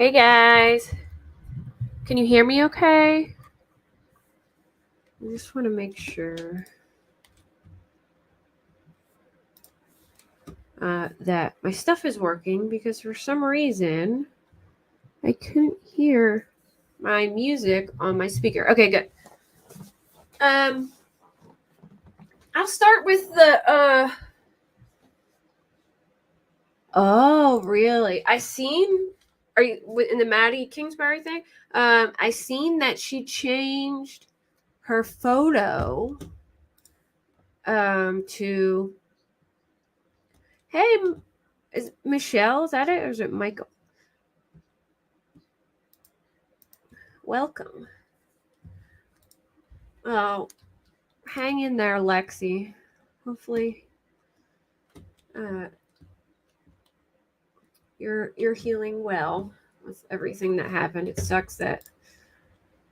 Hey guys, can you hear me okay? I just want to make sure that my stuff is working because for some reason I couldn't hear my music on my speaker. Okay, good. I'll start with the oh, really? Are you in the Maddie Kingsbury thing? I seen that she changed her photo to hey, is Michelle, is that it, or is it Michael? Welcome. Oh, hang in there, Lexi. Hopefully you're healing well with everything that happened. It sucks that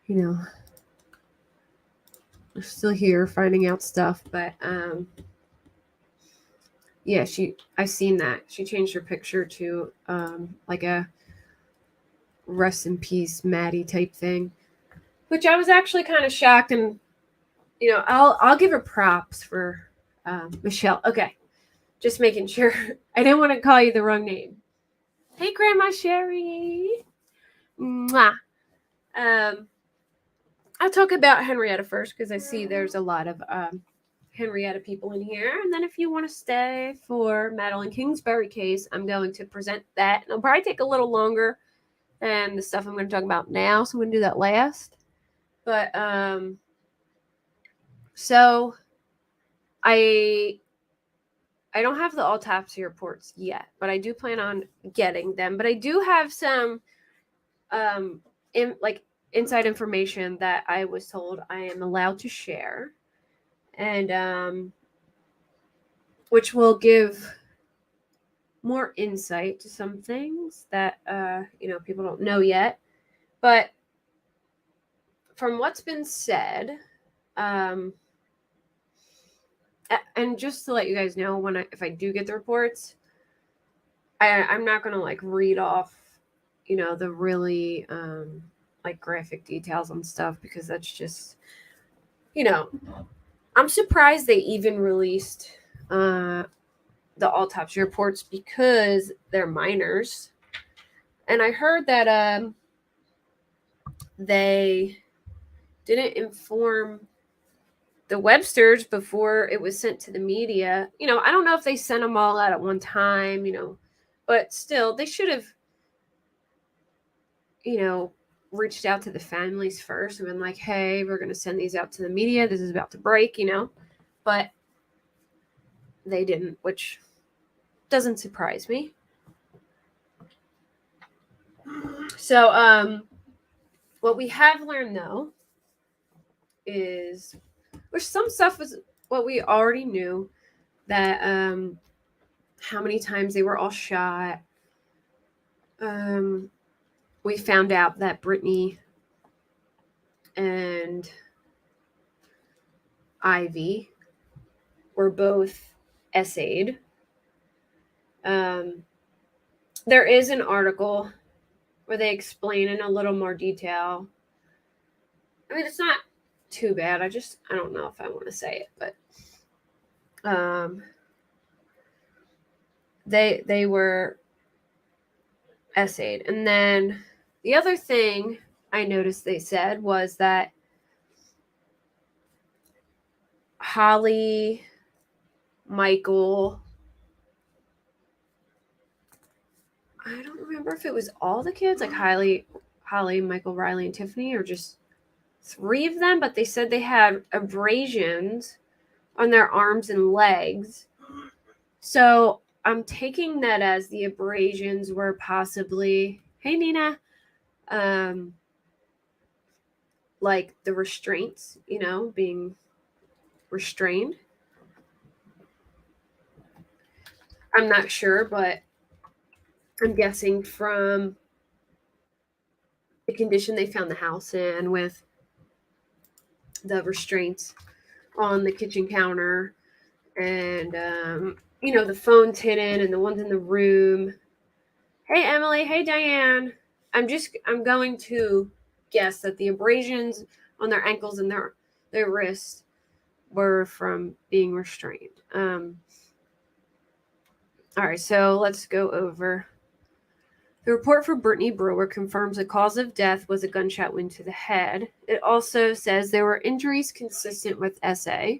we're still here finding out stuff, but yeah, I've seen that. She changed her picture to like a rest in peace Maddie type thing, which I was actually kind of shocked, and I'll give her props for Michelle. Okay, just making sure. I didn't want to call you the wrong name. Hey, Grandma Sherry. Mwah. I'll talk about Henrietta first because I see there's a lot of Henrietta people in here. And then if you want to stay for Madeline Kingsbury case, I'm going to present that. It'll probably take a little longer than the stuff I'm going to talk about now, so I'm going to do that last. But so I don't have the autopsy reports yet, but I do plan on getting them. But I do have some inside information that I was told I am allowed to share, and which will give more insight to some things that people don't know yet. But from what's been said, and just to let you guys know, if I do get the reports, I'm not gonna read off the really graphic details on stuff, because that's just I'm surprised they even released the autopsy reports because they're minors. And I heard that they didn't inform the Websters before it was sent to the media. I don't know if they sent them all out at one time, but still, they should have, reached out to the families first and been like, hey, we're going to send these out to the media. This is about to break, but they didn't, which doesn't surprise me. So, what we have learned, though, is, which some stuff was what we already knew, that how many times they were all shot. We found out that Brittany and Ivy were both essayed. There is an article where they explain in a little more detail. I mean, it's not too bad. I don't know if I want to say it, but they were essayed. And then the other thing I noticed they said was that Holly, Michael, I don't remember if it was all the kids, like Holly, Michael, Riley, and Tiffany, or just 3 of them, but they said they had abrasions on their arms and legs. So I'm taking that as the abrasions were possibly, hey Nina, like the restraints, being restrained. I'm not sure, but I'm guessing from the condition they found the house in, with the restraints on the kitchen counter, and the phone's hidden and the ones in the room. Hey Emily, hey Diane. I'm going to guess that the abrasions on their ankles and their wrists were from being restrained. All right, so let's go over. The report for Brittany Brewer confirms the cause of death was a gunshot wound to the head. It also says there were injuries consistent with SA.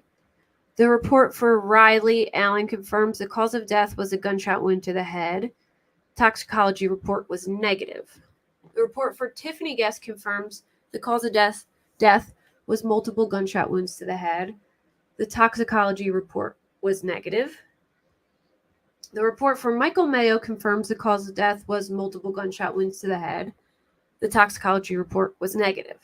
The report for Riley Allen confirms the cause of death was a gunshot wound to the head. Toxicology report was negative. The report for Tiffany Guest confirms the cause of death was multiple gunshot wounds to the head. The toxicology report was negative. The report for Michael Mayo confirms the cause of death was multiple gunshot wounds to the head. The toxicology report was negative.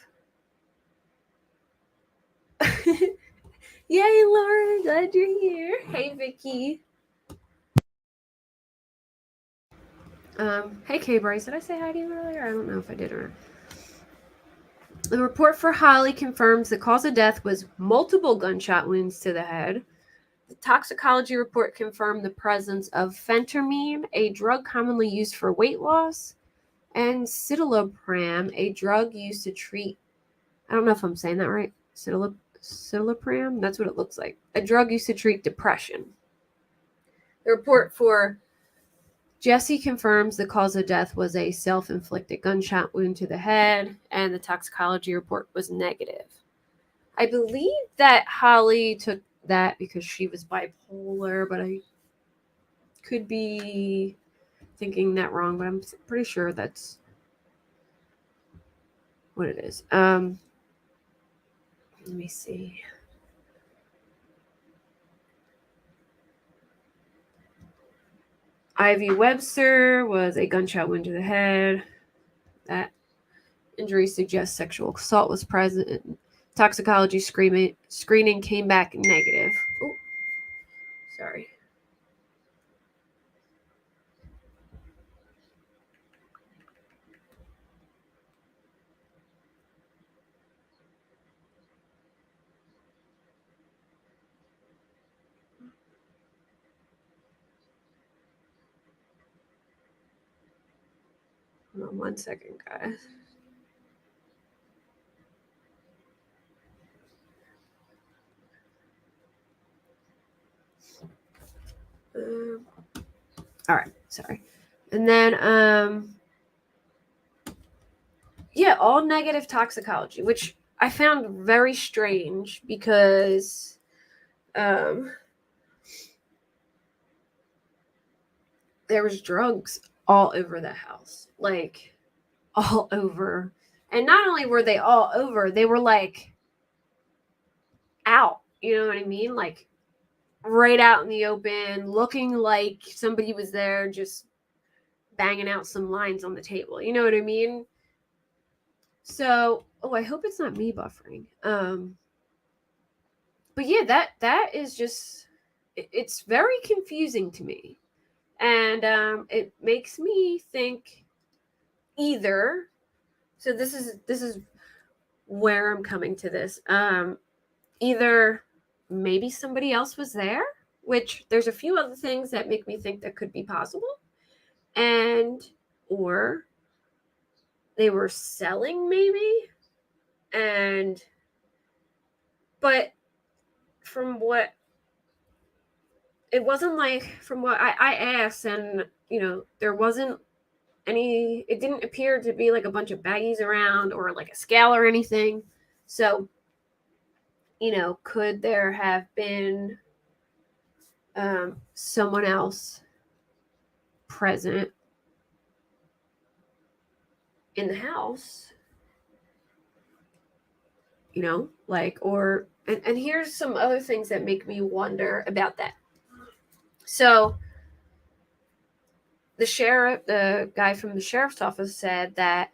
Yay, Laura, glad you're here. Hey, Vicky. Hey, Kay Bryce, did I say hi to you earlier? I don't know if I did or not. The report for Holly confirms the cause of death was multiple gunshot wounds to the head. The toxicology report confirmed the presence of phentermine, a drug commonly used for weight loss, and citalopram, a drug used to treat, I don't know if I'm saying that right, citalopram, that's what it looks like, a drug used to treat depression. The report for Jesse confirms the cause of death was a self-inflicted gunshot wound to the head, and the toxicology report was negative. I believe that Holly took that because she was bipolar, but I could be thinking that wrong, but I'm pretty sure that's what it is. Let me see. Ivy Webster was a gunshot wound to the head. That injury suggests sexual assault was present. Toxicology screening came back negative. Oh, sorry. Hold on 1 second, guys. All right, sorry. And then, yeah, all negative toxicology, which I found very strange because, there was drugs all over the house, like all over. And not only were they all over, they were like out, you know what I mean? Like right out in the open, looking like somebody was there just banging out some lines on the table. You know what I mean? So, I hope it's not me buffering. But yeah, that is just, it's very confusing to me. And it makes me think either, so this is where I'm coming to this. Either maybe somebody else was there, which there's a few other things that make me think that could be possible, and or they were selling maybe, but from what it wasn't like, from what I asked, and there wasn't any, it didn't appear to be like a bunch of baggies around or like a scale or anything. So could there have been someone else present in the house, and here's some other things that make me wonder about that. So the guy from the sheriff's office said that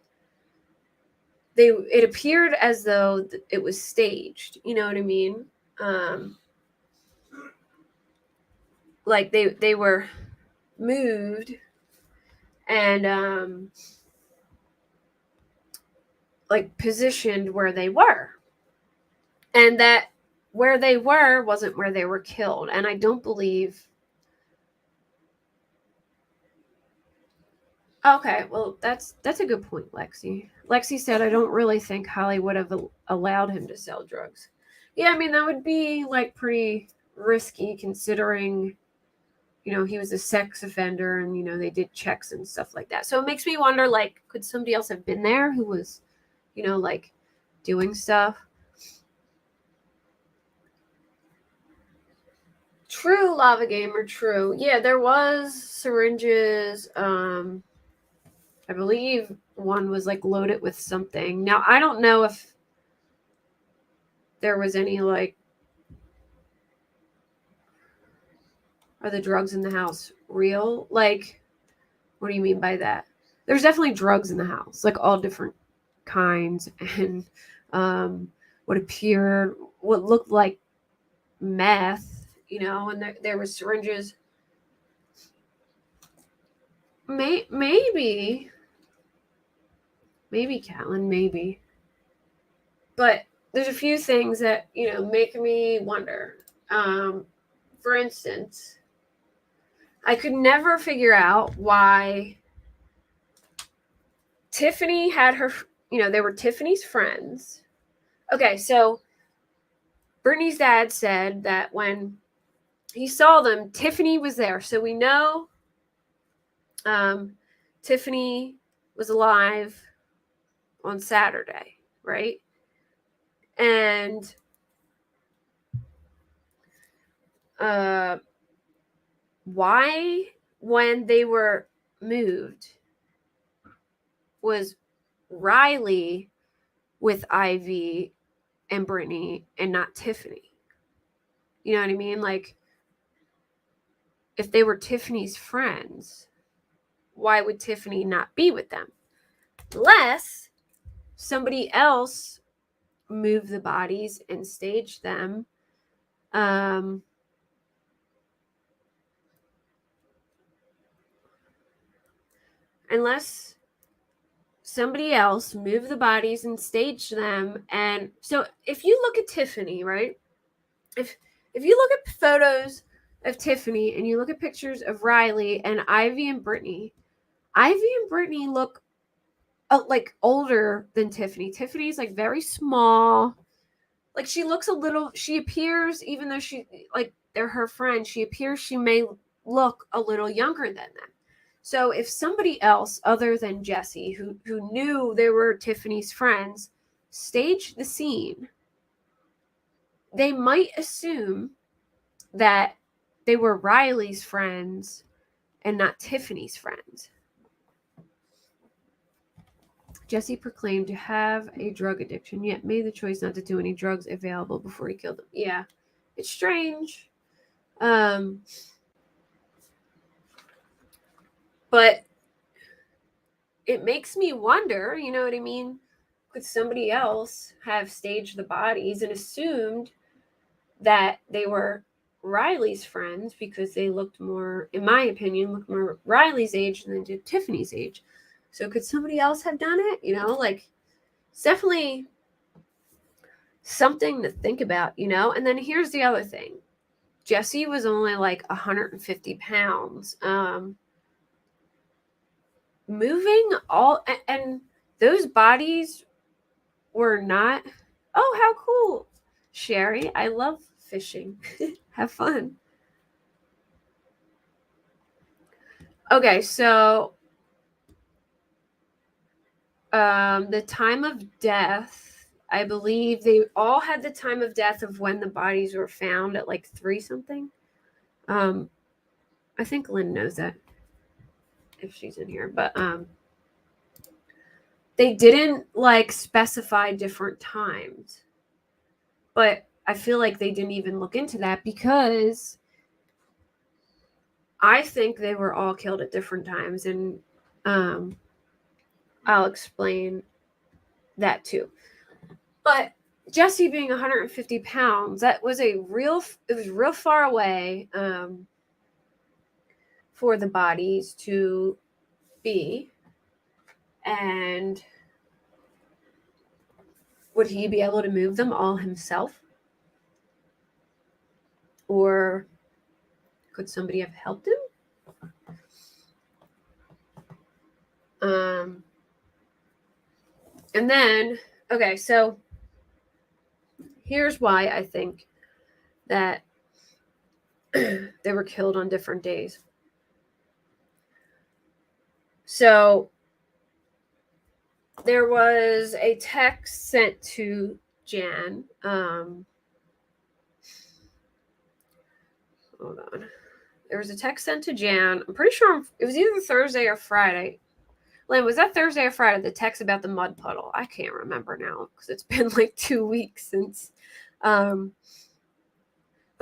it appeared as though it was staged, you know what I mean? Like they were moved and like positioned where they were, and that where they were wasn't where they were killed. And I don't believe Okay, well, that's a good point, Lexi. Lexi said, I don't really think Holly would have allowed him to sell drugs. Yeah, I mean, that would be, like, pretty risky considering, he was a sex offender and, they did checks and stuff like that. So it makes me wonder, like, could somebody else have been there who was, like, doing stuff? True, Lava Gamer, true. Yeah, there was syringes. I believe one was like loaded with something. Now, I don't know if there was any like, are the drugs in the house real? Like, what do you mean by that? There's definitely drugs in the house, like all different kinds, and what appeared, what looked like meth, and there were syringes. Maybe, Catelyn, maybe. But there's a few things that, make me wonder. For instance, I could never figure out why Tiffany had her, they were Tiffany's friends. Okay, so Brittany's dad said that when he saw them, Tiffany was there. So we know Tiffany was alive on Saturday, right? And why, when they were moved, was Riley with Ivy and Brittany and not Tiffany? You know what I mean? Like, if they were Tiffany's friends, why would Tiffany not be with them? Unless somebody else moved the bodies and staged them. Unless somebody else moved the bodies and staged them. And so if you look at Tiffany, right? If you look at photos of Tiffany and you look at pictures of Riley and Ivy and Brittany look like older than Tiffany. Tiffany's like very small. Like she appears, even though they're her friends, she appears she may look a little younger than them. So if somebody else other than Jesse, who knew they were Tiffany's friends, staged the scene, they might assume that they were Riley's friends and not Tiffany's friends. Jesse proclaimed to have a drug addiction, yet made the choice not to do any drugs available before he killed them. Yeah, it's strange. But it makes me wonder, you know what I mean? Could somebody else have staged the bodies and assumed that they were Riley's friends because they looked more, in my opinion, looked more Riley's age than did Tiffany's age? So could somebody else have done it? It's definitely something to think about, And then here's the other thing. Jesse was only like 150 pounds. Moving all, and those bodies were not, oh, how cool. Sherry, I love fishing. Have fun. Okay, so the time of death, I believe they all had the time of death of when the bodies were found at like 3 something. I think Lynn knows that if she's in here, but they didn't like specify different times. But I feel like they didn't even look into that because I think they were all killed at different times, and I'll explain that too. But Jesse being 150 pounds, it was real far away for the bodies to be. And would he be able to move them all himself? Or could somebody have helped him? And then, okay, so here's why I think that they were killed on different days. So there was a text sent to Jan. Hold on. There was a text sent to Jan. I'm pretty sure it was either Thursday or Friday. Lynn, was that Thursday or Friday, the text about the mud puddle? I can't remember now because it's been like 2 weeks since. But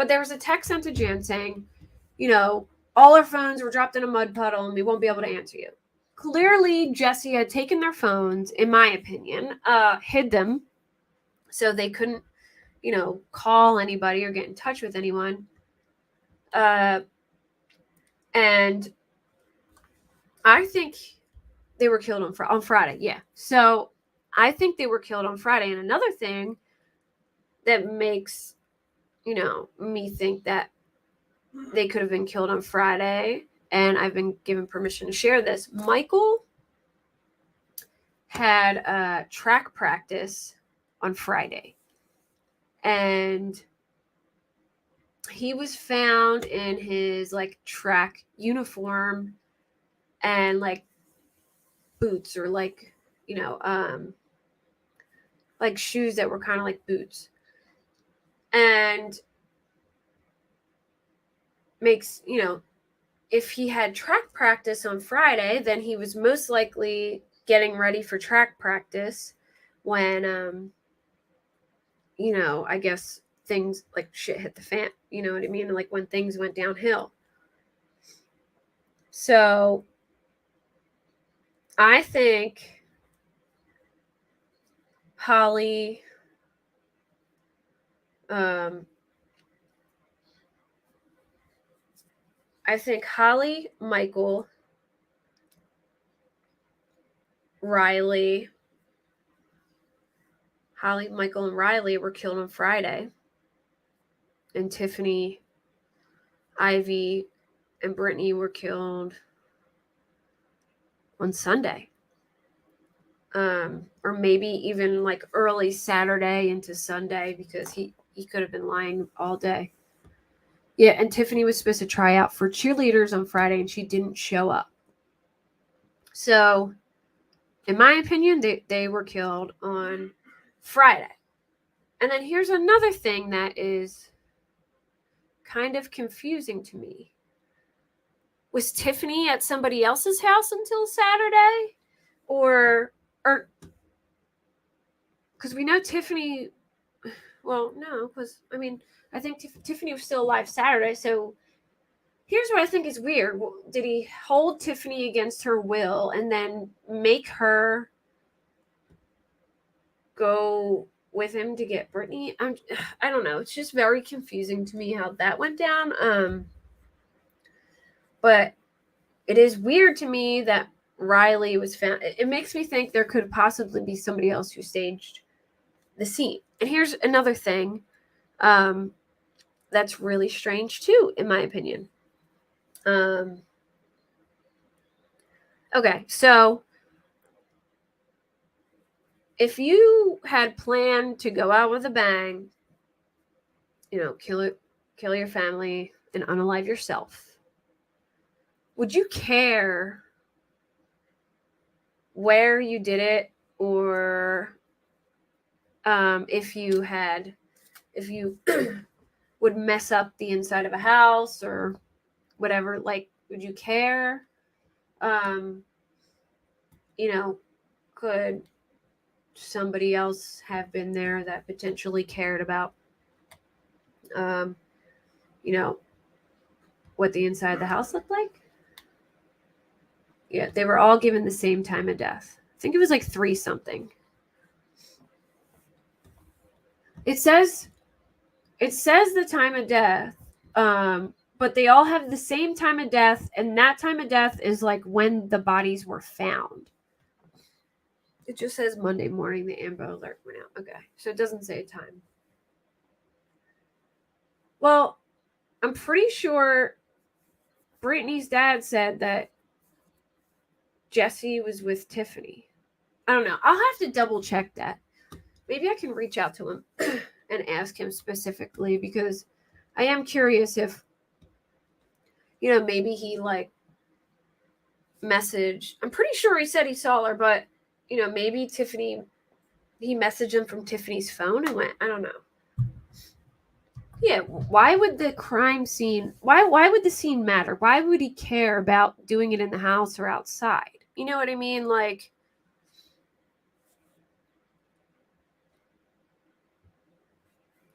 there was a text sent to Jan saying, all our phones were dropped in a mud puddle and we won't be able to answer you. Clearly, Jesse had taken their phones, in my opinion, hid them so they couldn't, call anybody or get in touch with anyone. And I think they were killed on Friday. Yeah. So I think they were killed on Friday. And another thing that makes, me think that they could have been killed on Friday, and I've been given permission to share this. Michael had track practice on Friday, and he was found in his track uniform and boots, or shoes that were kind of like boots, and makes, if he had track practice on Friday, then he was most likely getting ready for track practice when I guess things shit hit the fan, you know what I mean? When things went downhill. So I think Holly, Michael, Riley, Michael, and Riley were killed on Friday, and Tiffany, Ivy, and Brittany were killed on Sunday. Or maybe even early Saturday into Sunday, because he could have been lying all day. Yeah, and Tiffany was supposed to try out for cheerleaders on Friday, and she didn't show up. So, in my opinion, they were killed on Friday. And then here's another thing that is kind of confusing to me. Was Tiffany at somebody else's house until Saturday? Or because we know Tiffany, well, no, because, I think Tiffany was still alive Saturday, so here's what I think is weird. Did he hold Tiffany against her will and then make her go with him to get Brittany? I don't know. It's just very confusing to me how that went down. But it is weird to me that Riley was found. It makes me think there could possibly be somebody else who staged the scene. And here's another thing that's really strange too, in my opinion. Okay, so if you had planned to go out with a bang, kill your family and unalive yourself, would you care where you did it, or if you would mess up the inside of a house or whatever? Would you care? Could somebody else have been there that potentially cared about what the inside of the house looked like? Yeah, they were all given the same time of death. I think it was 3 something. It says the time of death, but they all have the same time of death, and that time of death is when the bodies were found. It just says Monday morning the Amber Alert went out. Okay, so it doesn't say a time. Well, I'm pretty sure Brittany's dad said that Jesse was with Tiffany. I don't know. I'll have to double check that. Maybe I can reach out to him and ask him specifically, because I am curious if, maybe he messaged. I'm pretty sure he said he saw her, but maybe Tiffany, he messaged him from Tiffany's phone and went, I don't know. Yeah, why would the crime scene, why would the scene matter? Why would he care about doing it in the house or outside? You know what I mean? Like,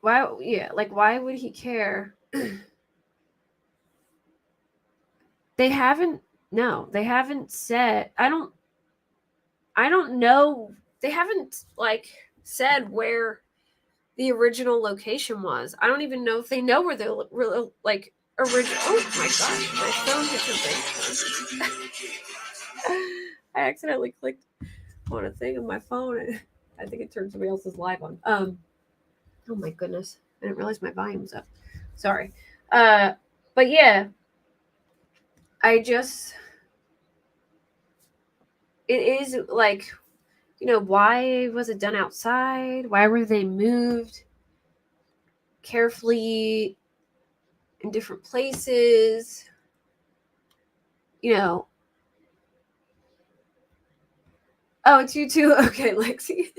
why would he care? They haven't said, I don't know. They haven't said where the original location was. I don't even know if they know where the original. Oh my gosh, my phone hit something. I accidentally clicked on a thing on my phone, and I think it turned somebody else's live on. Oh my goodness, I didn't realize my volume was up. Sorry. But yeah, it is why was it done outside? Why were they moved carefully in different places? Oh, it's you too. Okay, Lexi.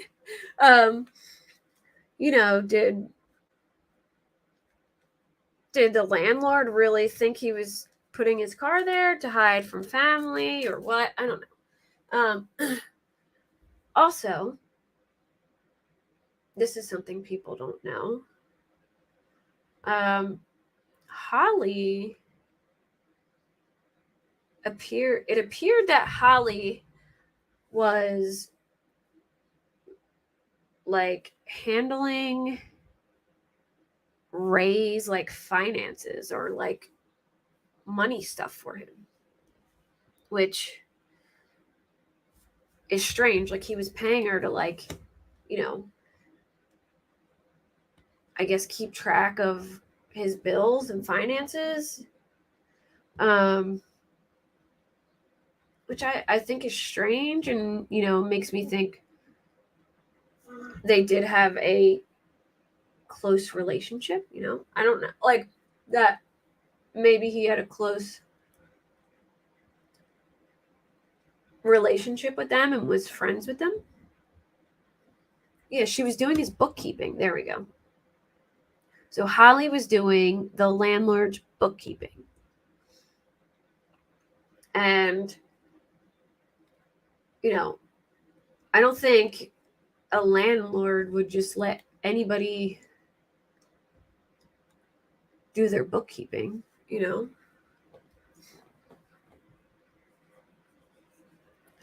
Did the landlord really think he was putting his car there to hide from family or what? I don't know. Also, this is something people don't know. Holly it appeared that Holly was handling Ray's finances or money stuff for him, which is strange. He was paying her to I guess keep track of his bills and finances, which I think is strange, and makes me think they did have a close relationship. I don't know, that maybe he had a close relationship with them and was friends with them. Yeah, she was doing his bookkeeping. There we go. So Holly was doing the landlord's bookkeeping. And, I don't think a landlord would just let anybody do their bookkeeping,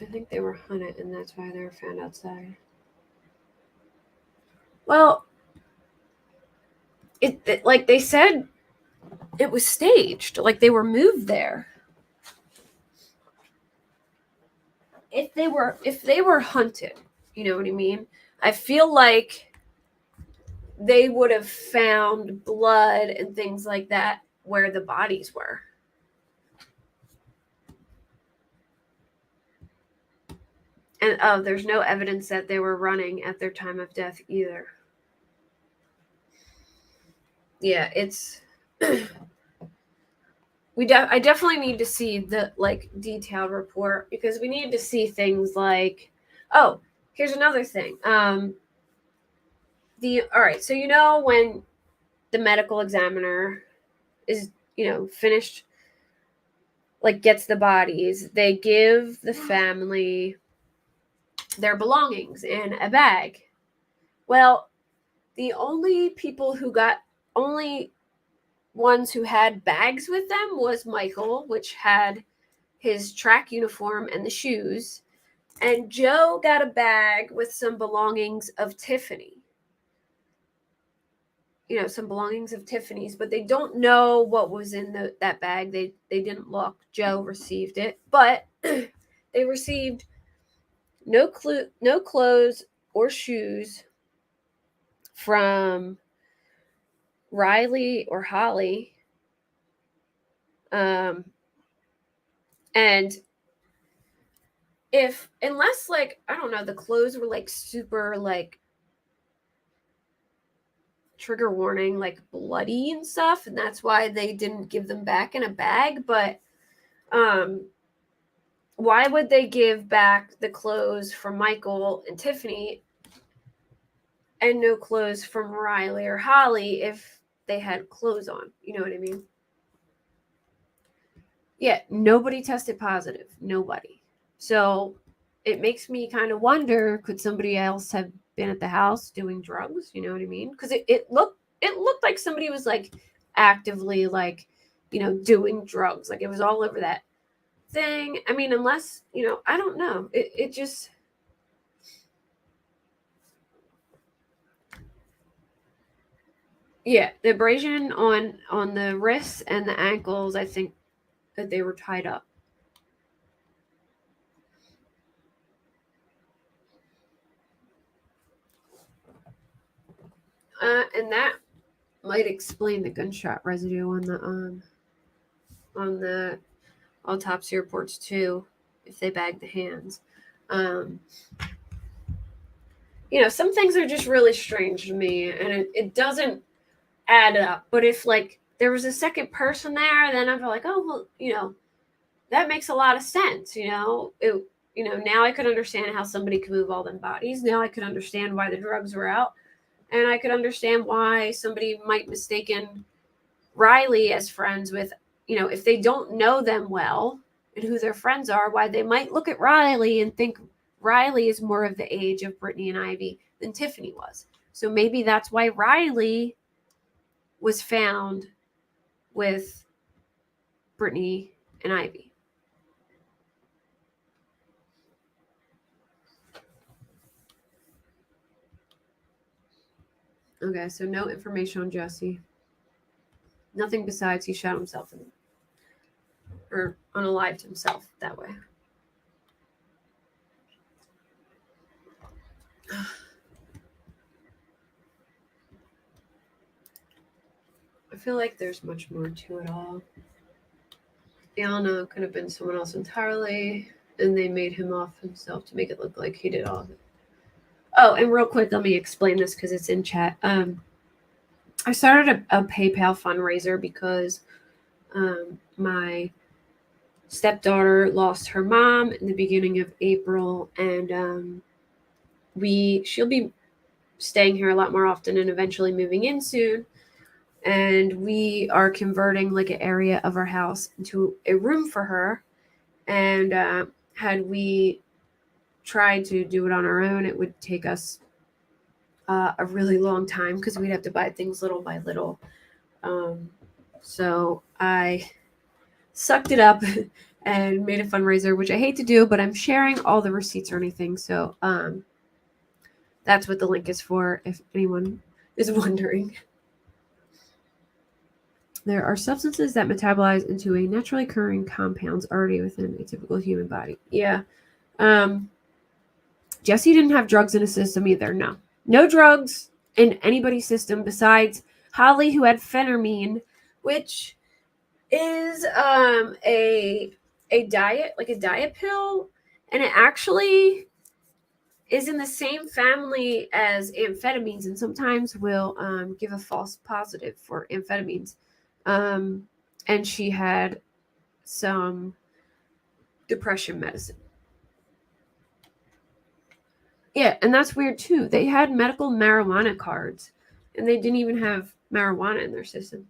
I think they were hunted, and that's why they were found outside. Well, it they said it was staged, they were moved there. If they were hunted, you know what I mean? I feel like they would have found blood and things like that where the bodies were. And there's no evidence that they were running at their time of death either. Yeah, it's I definitely need to see the detailed report, because we need to see things oh, here's another thing. All right, so when the medical examiner is finished, gets the bodies, they give the family their belongings in a bag. Well, the only ones who had bags with them was Michael, which had his track uniform and the shoes, and Joe got a bag with some belongings of Tiffany. Some belongings of Tiffany's, but they don't know what was in that bag. They didn't look. Joe received it, but they received no clothes or shoes from Riley or Holly. And unless like, I don't know, the clothes were like super like trigger warning, like bloody and stuff, and that's why they didn't give them back in a bag. But why would they give back the clothes from Michael and Tiffany and no clothes from Riley or Holly if they had clothes on? You know what I mean? Yeah, nobody tested positive. Nobody. So it makes me kind of wonder, could somebody else have been at the house doing drugs? You know what I mean? Because it looked like somebody was like actively like, doing drugs. Like it was all over that thing. I mean, unless, I don't know. It just, yeah, the abrasion on the wrists and the ankles, I think that they were tied up. And that might explain the gunshot residue on the autopsy reports too, if they bagged the hands. Some things are just really strange to me, and it doesn't add up. But if like there was a second person there, then I'd be like, oh well, that makes a lot of sense. Now I could understand how somebody could move all them bodies. Now I could understand why the drugs were out, and I could understand why somebody might mistaken Riley as friends with, if they don't know them well and who their friends are, why they might look at Riley and think Riley is more of the age of Brittany and Ivy than Tiffany was. So maybe that's why Riley was found with Brittany and Ivy. Okay, so no information on Jesse. Nothing besides he shot himself or unalived himself that way. I feel like there's much more to it all. Iana could have been someone else entirely, and they made him off himself to make it look like he did all of it. Oh, and real quick, let me explain this because it's in chat. I started a PayPal fundraiser because my stepdaughter lost her mom in the beginning of April, and she'll be staying here a lot more often and eventually moving in soon. And we are converting like an area of our house into a room for her. And had we tried to do it on our own, it would take us a really long time because we'd have to buy things little by little. So I sucked it up and made a fundraiser, which I hate to do, but I'm sharing all the receipts or anything. So that's what the link is for, if anyone is wondering. There are substances that metabolize into a naturally occurring compounds already within a typical human body. Yeah. Jesse didn't have drugs in his system either. No drugs in anybody's system besides Holly, who had phentermine, which is a diet pill, and it actually is in the same family as amphetamines, and sometimes will give a false positive for amphetamines. And she had some depression medicine. Yeah, and that's weird too. They had medical marijuana cards, and they didn't even have marijuana in their system.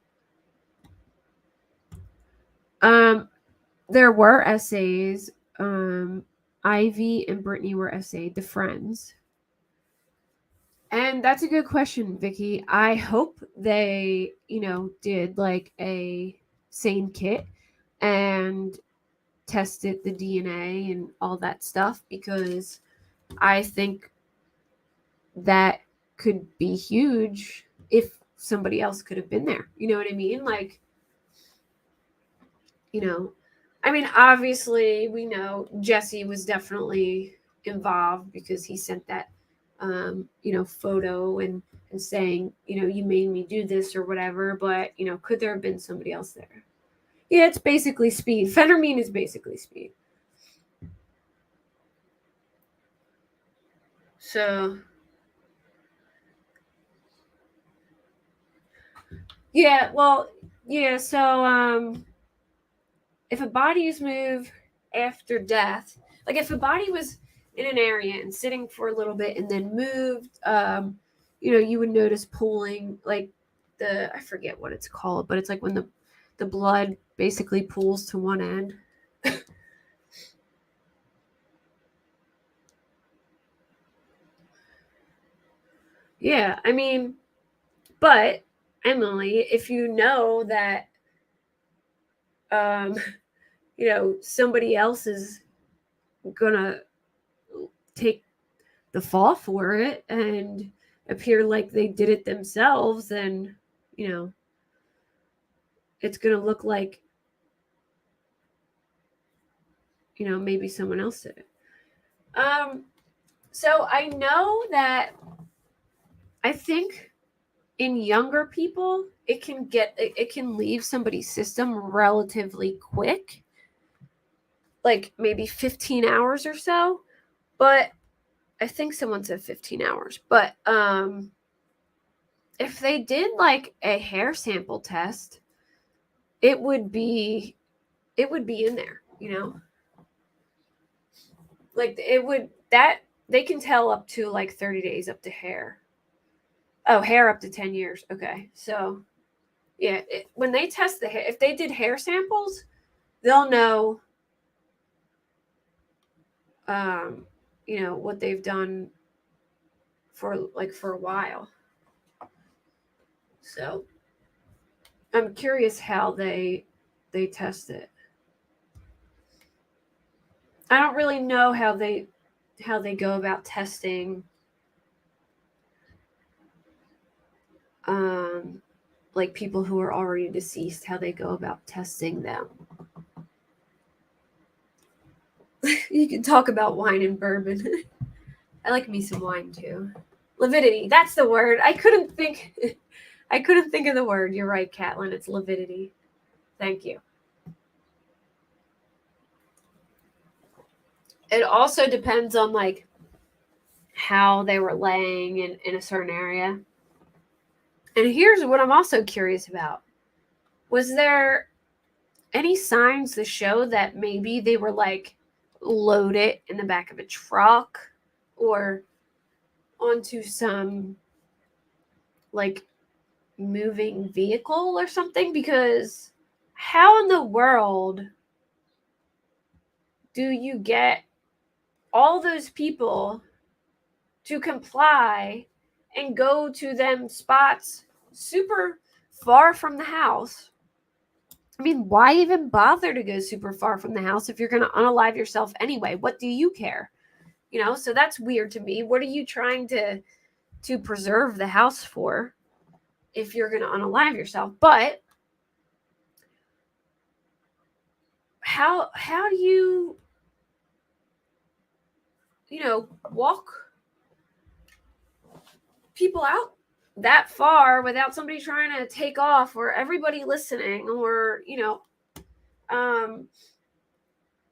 There were essays. Ivy and Brittany were essayed, the friends. And that's a good question, Vicky. I hope they, did like a sane kit and tested the DNA and all that stuff, because I think that could be huge if somebody else could have been there. You know what I mean? Like, obviously we know Jesse was definitely involved because he sent that, photo and saying, you made me do this or whatever. But, could there have been somebody else there? Yeah, it's basically speed. Phentermine is basically speed. So, yeah, well, yeah, so, if a body is moved after death, like if a body was in an area and sitting for a little bit and then moved, you would notice pooling, like I forget what it's called, but it's like when the blood basically pools to one end. Yeah, I mean, but Emily, if you know that, um, somebody else is gonna take the fall for it and appear like they did it themselves, then, it's gonna look like, maybe someone else did it. So I know that I think in younger people, it can leave somebody's system relatively quick, like maybe 15 hours or so. But I think someone said 15 hours. But if they did like a hair sample test, it would be in there, like it would, that they can tell up to like 30 days up to hair. Oh, hair up to 10 years. Okay. So, yeah, when they test the hair, if they did hair samples, they'll know, what they've done for a while. So, I'm curious how they test it. I don't really know how they go about testing, like people who are already deceased, how they go about testing them. You can talk about wine and bourbon. I like me some wine too. Lividity, that's the word. I couldn't think of the word. You're right, Catlin. It's lividity. Thank you. It also depends on like how they were laying in a certain area. And here's what I'm also curious about. Was there any signs to show that maybe they were like loaded in the back of a truck or onto some like moving vehicle or something? Because how in the world do you get all those people to comply and go to them spots super far from the house? I mean, why even bother to go super far from the house if you're going to unalive yourself anyway? What do you care? So that's weird to me. What are you trying to preserve the house for if you're going to unalive yourself? But how do you walk people out that far without somebody trying to take off or everybody listening, or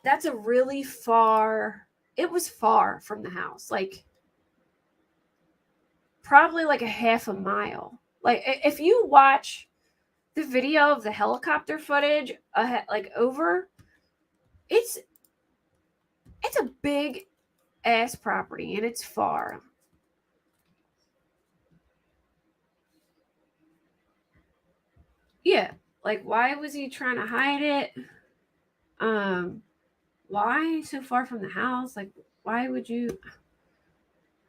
that's a really far, it was far from the house, like probably like a half a mile. Like if you watch the video of the helicopter footage, like over, it's a big ass property and it's far. Yeah, like why was he trying to hide it? Why so far from the house? Like why would you?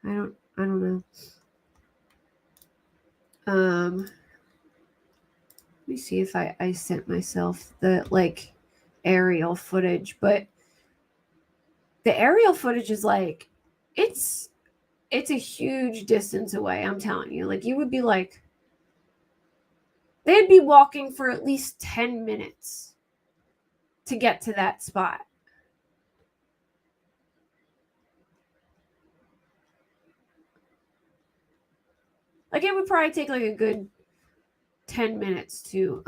I don't know. Let me see if I sent myself the like aerial footage, but the aerial footage is like it's a huge distance away. I'm telling you, like you would be like, they'd be walking for at least 10 minutes to get to that spot. Like it would probably take like a good 10 minutes to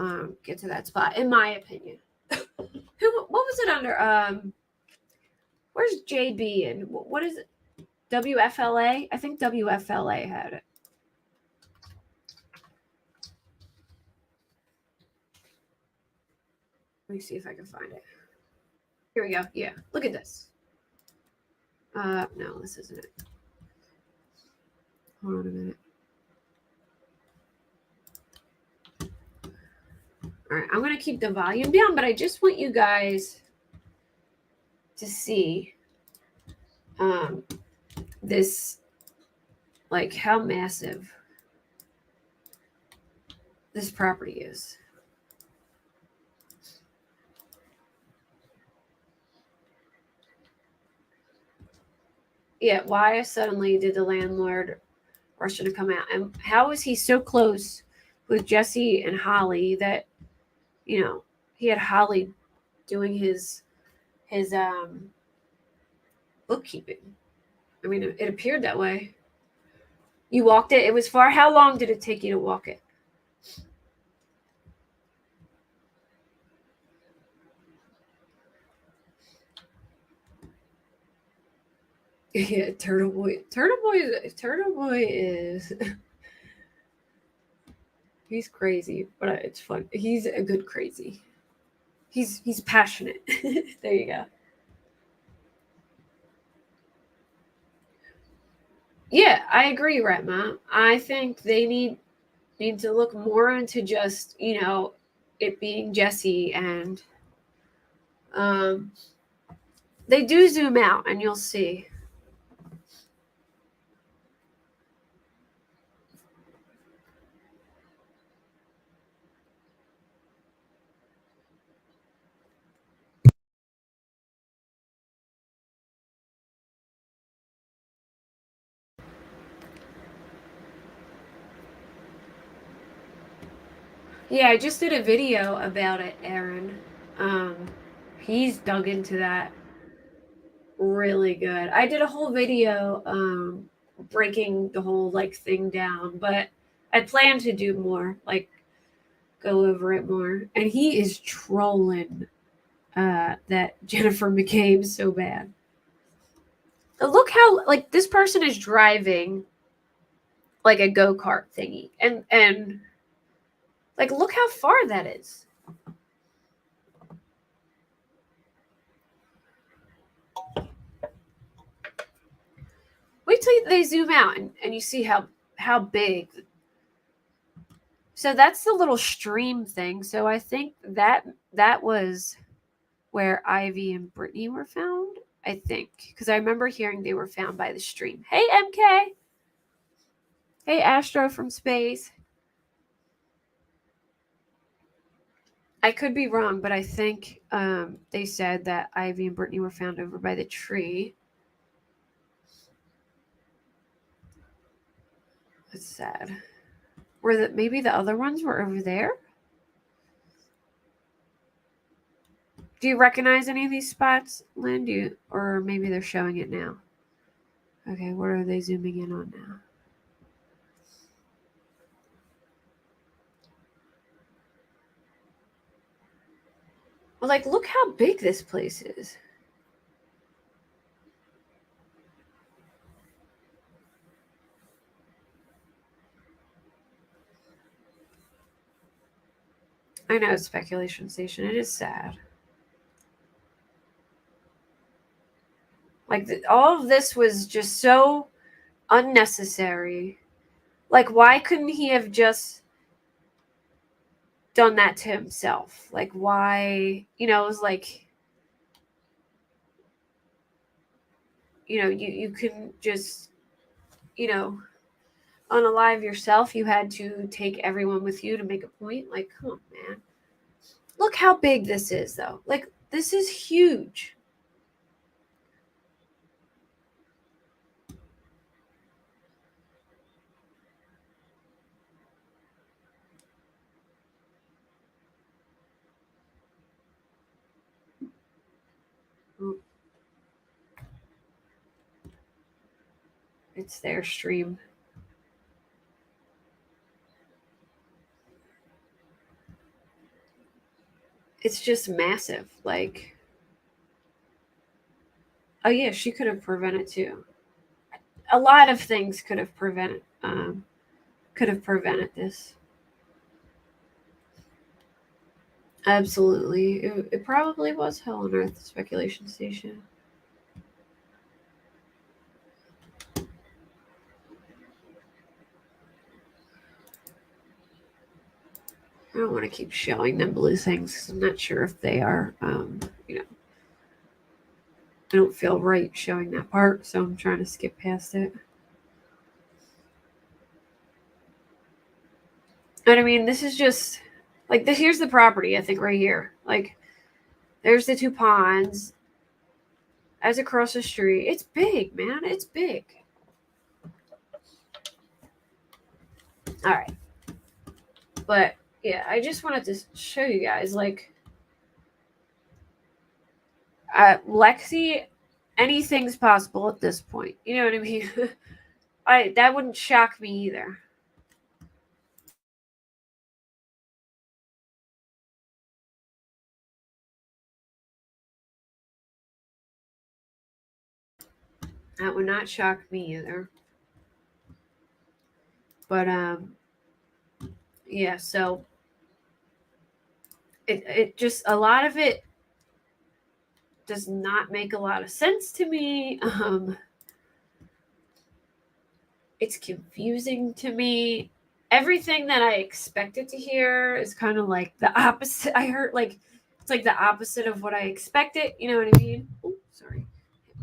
get to that spot, in my opinion. What was it under? Where's JB and what is it? WFLA? I think WFLA had it. Let me see if I can find it. Here we go. Yeah, look at this. No, this isn't it. Hold on a minute. All right, I'm going to keep the volume down, but I just want you guys to see this, like how massive this property is. Yeah, why suddenly did the landlord rush to come out? And how is he so close with Jesse and Holly that, you know, he had Holly doing his bookkeeping? I mean, it appeared that way. You walked it? It was far? How long did it take you to walk it? Yeah, Turtle Boy is he's crazy, but it's fun. He's a good crazy. He's passionate. There you go. Yeah, I agree, Retma. I think they need to look more into just, you know, it being Jesse, and they do zoom out and you'll see. Yeah, I just did a video about it, Aaron. He's dug into that really good. I did a whole video breaking the whole like thing down, but I plan to do more, like go over it more. And he is trolling that Jennifer McCabe so bad. Look how like this person is driving like a go-kart thingy, and like look how far that is. Wait till they zoom out and you see how big. So that's the little stream thing. So I think that was where Ivy and Brittany were found. I think because I remember hearing they were found by the stream. Hey MK. Hey Astro from space. I could be wrong, but I think they said that Ivy and Brittany were found over by the tree. That's sad. Were that maybe the other ones were over there? Do you recognize any of these spots, Lynn? Do you, or maybe they're showing it now? Okay, what are they zooming in on now? Well, like, look how big this place is. I know it's speculation station. It is sad. Like, all of this was just so unnecessary. Like, why couldn't he have just done that to himself? Like, why? You know, it was like, you know, you couldn't just, you know, unalive yourself. You had to take everyone with you to make a point. Like, come on, man. Look how big this is, though. Like, this is huge. It's their stream. It's just massive. Like, oh yeah, she could have prevented too. a lot of things could have prevented this. Absolutely. It probably was Hell on Earth speculation station. I don't want to keep showing them blue things because I'm not sure if they are, I don't feel right showing that part, so I'm trying to skip past it. And I mean, this is just, like, here's the property, I think, right here. Like, there's the two ponds. As across the street. It's big, man. It's big. All right. But, yeah, I just wanted to show you guys, like, Lexi, anything's possible at this point. You know what I mean? That wouldn't shock me either. That would not shock me either. But yeah, so it just, a lot of it does not make a lot of sense to me. It's confusing to me. Everything that I expected to hear is kind of like the opposite. I heard, like, it's like the opposite of what I expected. You know what I mean? Oh, sorry,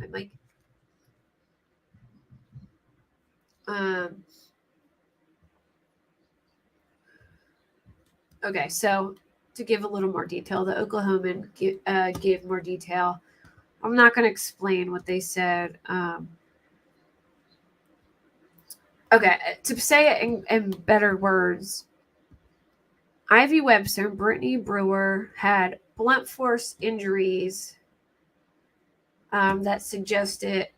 hit my mic. Okay, so to give a little more detail, the Oklahoman gave more detail. I'm not going to explain what they said. Okay, to say it in better words, Ivy Webster and Brittany Brewer had blunt force injuries that suggested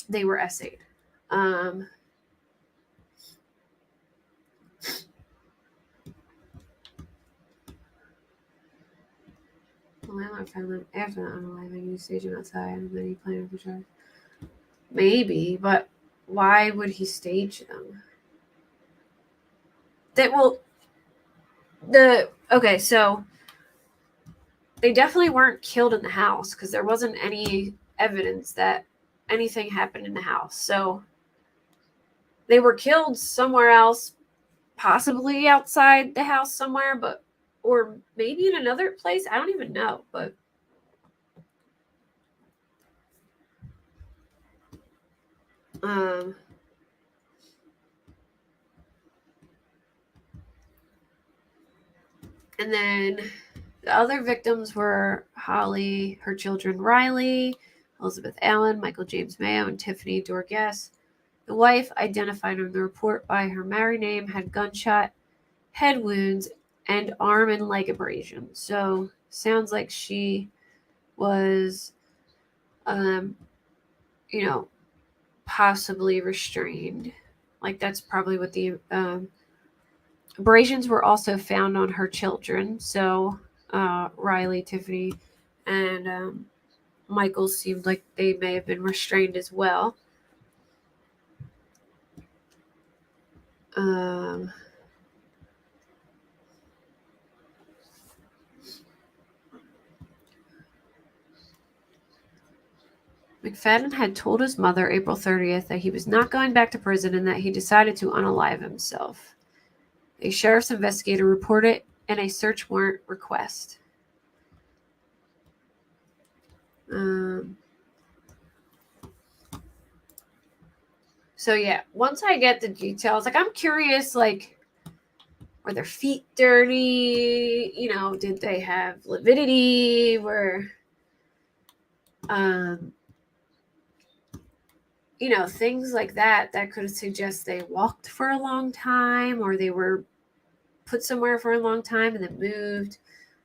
they were essayed. The landlord found them after the unaliving. He staged him outside, and then he planned for charge. Maybe, but why would he stage them? Okay, so they definitely weren't killed in the house because there wasn't any evidence that anything happened in the house. So they were killed somewhere else, possibly outside the house somewhere, or maybe in another place. I don't even know, but and then the other victims were Holly, her children Riley, Elizabeth Allen, Michael James Mayo, and Tiffany Dorgas. The wife, identified in the report by her married name, had gunshot head wounds and arm and leg abrasions. So sounds like she was, possibly restrained. Like, that's probably what the abrasions were also found on her children. So Riley, Tiffany, and Michael seemed like they may have been restrained as well. McFadden had told his mother April 30th that he was not going back to prison and that he decided to unalive himself. A sheriff's investigator reported in a search warrant request. So yeah, once I get the details, like, I'm curious, like, were their feet dirty? Did they have lividity? Things like that could suggest they walked for a long time, or they were put somewhere for a long time and then moved.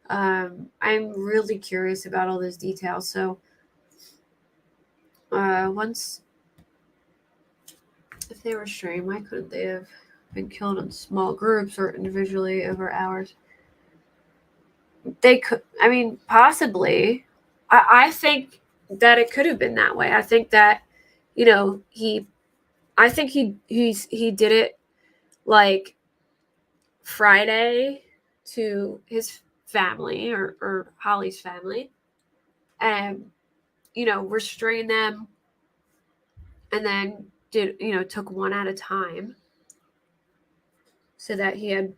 I'm really curious about all those details. So if they were restrained, why couldn't they have been killed in small groups or individually over hours? They could, possibly. I think that it could have been that way. I think that, he I think he did it like Friday to his family or Holly's family, and restrained them, and then took one at a time so that he had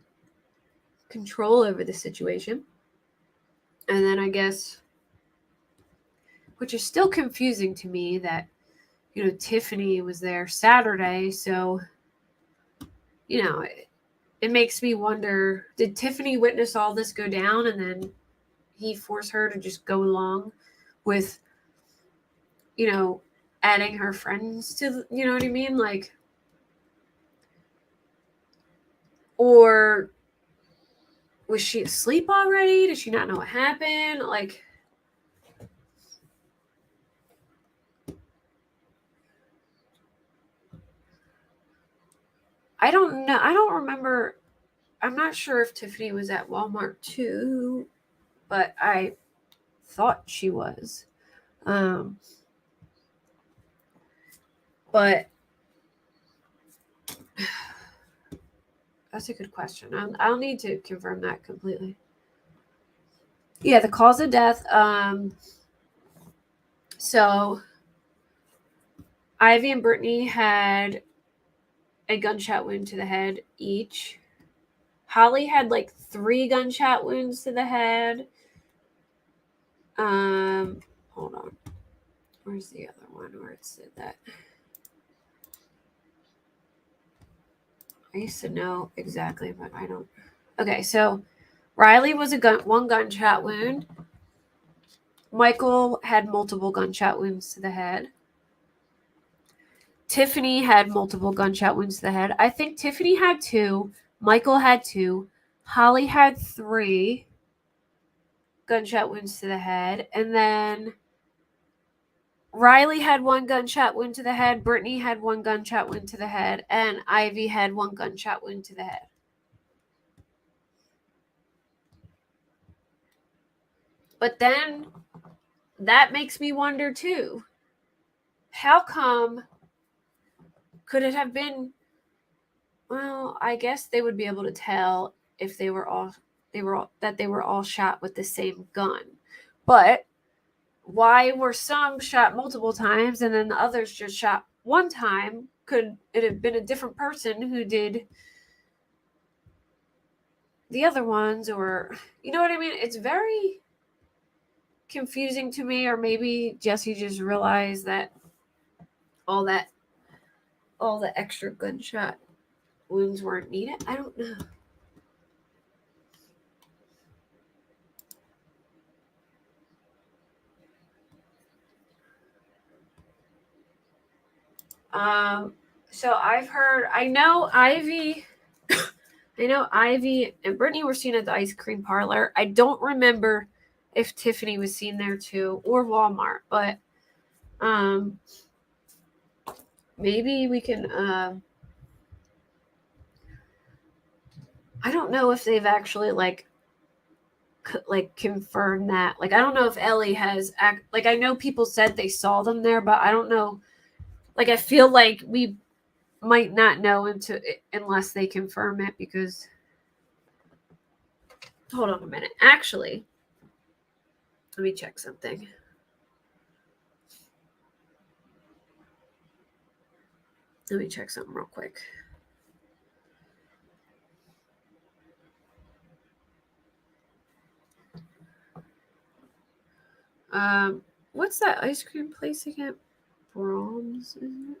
control over the situation. And then I guess, which is still confusing to me, that Tiffany was there Saturday, so it makes me wonder, did Tiffany witness all this go down and then he forced her to just go along with adding her friends to, you know what I mean, like, or was she asleep already? Did she not know what happened? Like, I don't know. I don't remember. I'm not sure if Tiffany was at Walmart too, but I thought she was. But that's a good question. I'll need to confirm that completely. Yeah, the cause of death. So Ivy and Brittany had a gunshot wound to the head each. Holly had like 3 gunshot wounds to the head. Hold on. Where's the other one where it said that? I used to know exactly, but I don't. Okay, so Riley was one gunshot wound. Michael had multiple gunshot wounds to the head. Tiffany had multiple gunshot wounds to the head. I think Tiffany had 2. Michael had 2. Holly had 3 gunshot wounds to the head. And then Riley had 1 gunshot wound to the head. Brittany had 1 gunshot wound to the head. And Ivy had 1 gunshot wound to the head. But then that makes me wonder too. How come could it have been? Well, I guess they would be able to tell if they were all shot with the same gun. But why were some shot multiple times and then the others just shot one time? Could it have been a different person who did the other ones? Or, you know what I mean? It's very confusing to me. Or maybe Jesse just realized that all the extra gunshot wounds weren't needed. I don't know. So I've heard, I know Ivy and Brittany were seen at the ice cream parlor. I don't remember if Tiffany was seen there too, or Walmart, but maybe we can, I don't know if they've actually like confirmed that. Like, I don't know if Ellie has like, I know people said they saw them there, but I don't know. Like, I feel like we might not know unless they confirm it, because hold on a minute. Actually, let me check something. Let me check something real quick. What's that ice cream place again? Brahms, isn't it?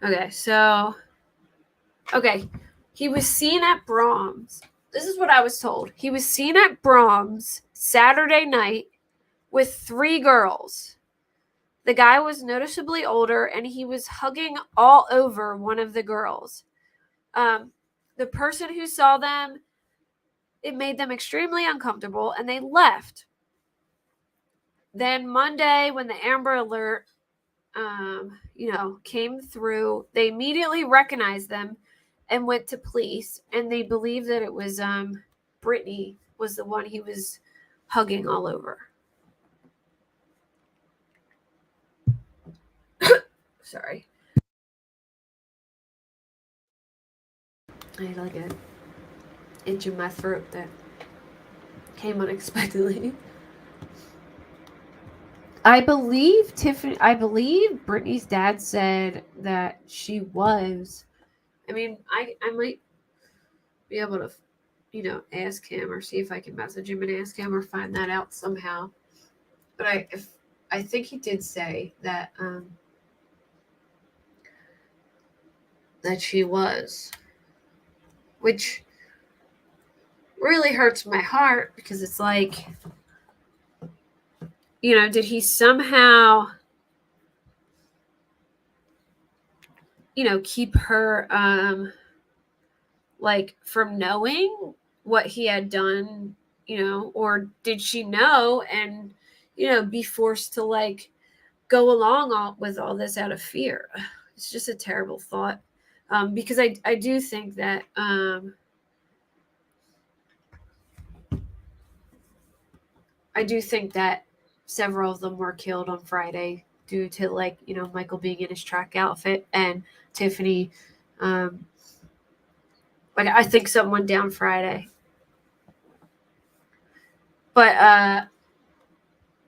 Okay, so he was seen at Brahms. This is what I was told. He was seen at Brahms Saturday night with 3 girls. The guy was noticeably older, and he was hugging all over one of the girls. The person who saw them, it made them extremely uncomfortable, and they left. Then Monday, when the Amber Alert, came through, they immediately recognized them and went to police, and they believe that it was Brittany was the one he was hugging all over. Sorry. I had like an itch in my throat that came unexpectedly. I believe Brittany's dad said that she was. I mean, I might be able to, ask him or see if I can message him and ask him or find that out somehow. But I think he did say that that she was, which really hurts my heart because it's like, did he somehow, keep her like from knowing what he had done, or did she know and be forced to like go along with all this out of fear? It's just a terrible thought, because I do think that several of them were killed on Friday due to like Michael being in his track outfit and Tiffany. Like I think someone went down Friday. But I